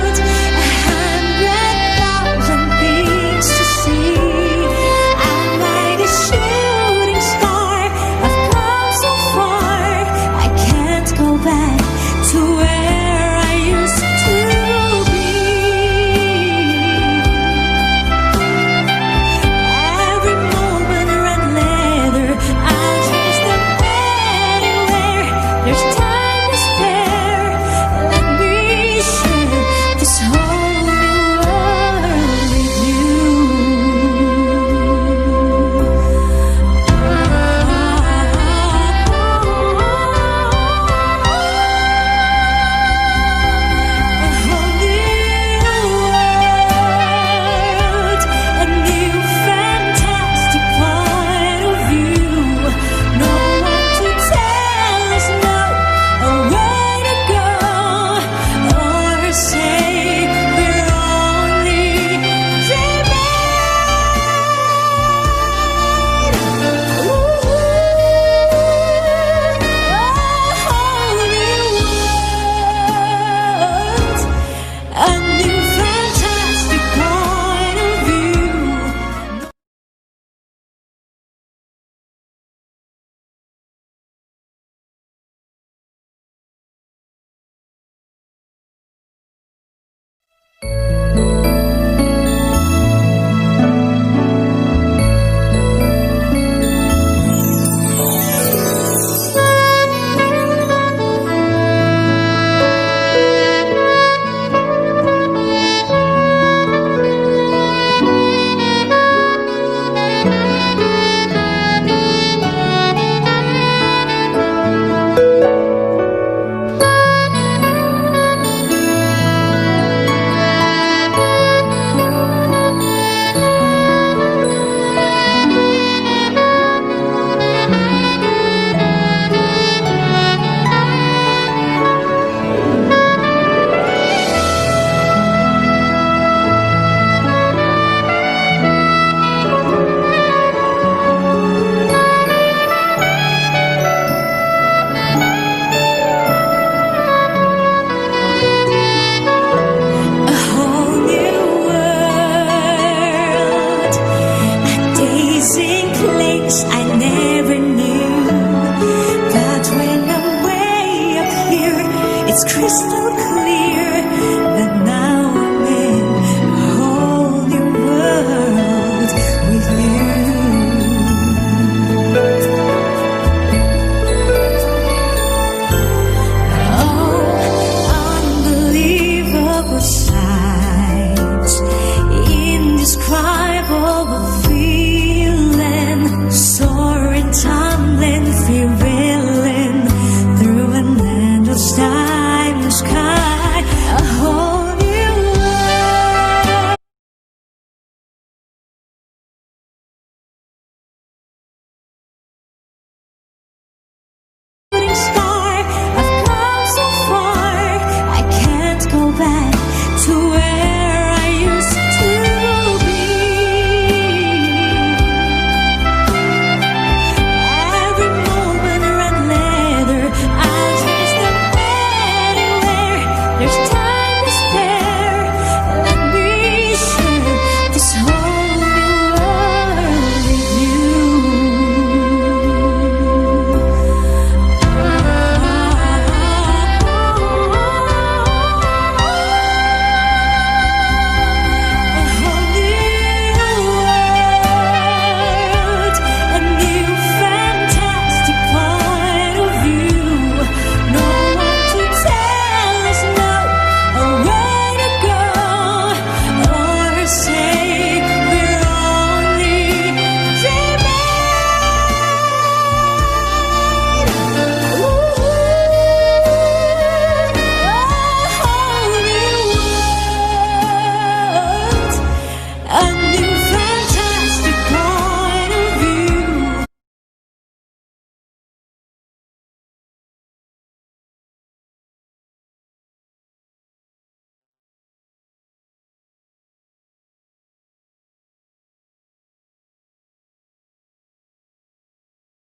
100,000 things to see. I'm like a shooting star, I've come so far, I can't go back to where I used to be. Every moment red leather, I'll chase them anywhere. There's time to spare. Let me share this whole new world with you. A new fantastic point of view. No one to tell us no, or where to go, or say we're only a new fantastic point of view. A whole new world, a dazing place I never knew. But when I'm way up here, it's crystal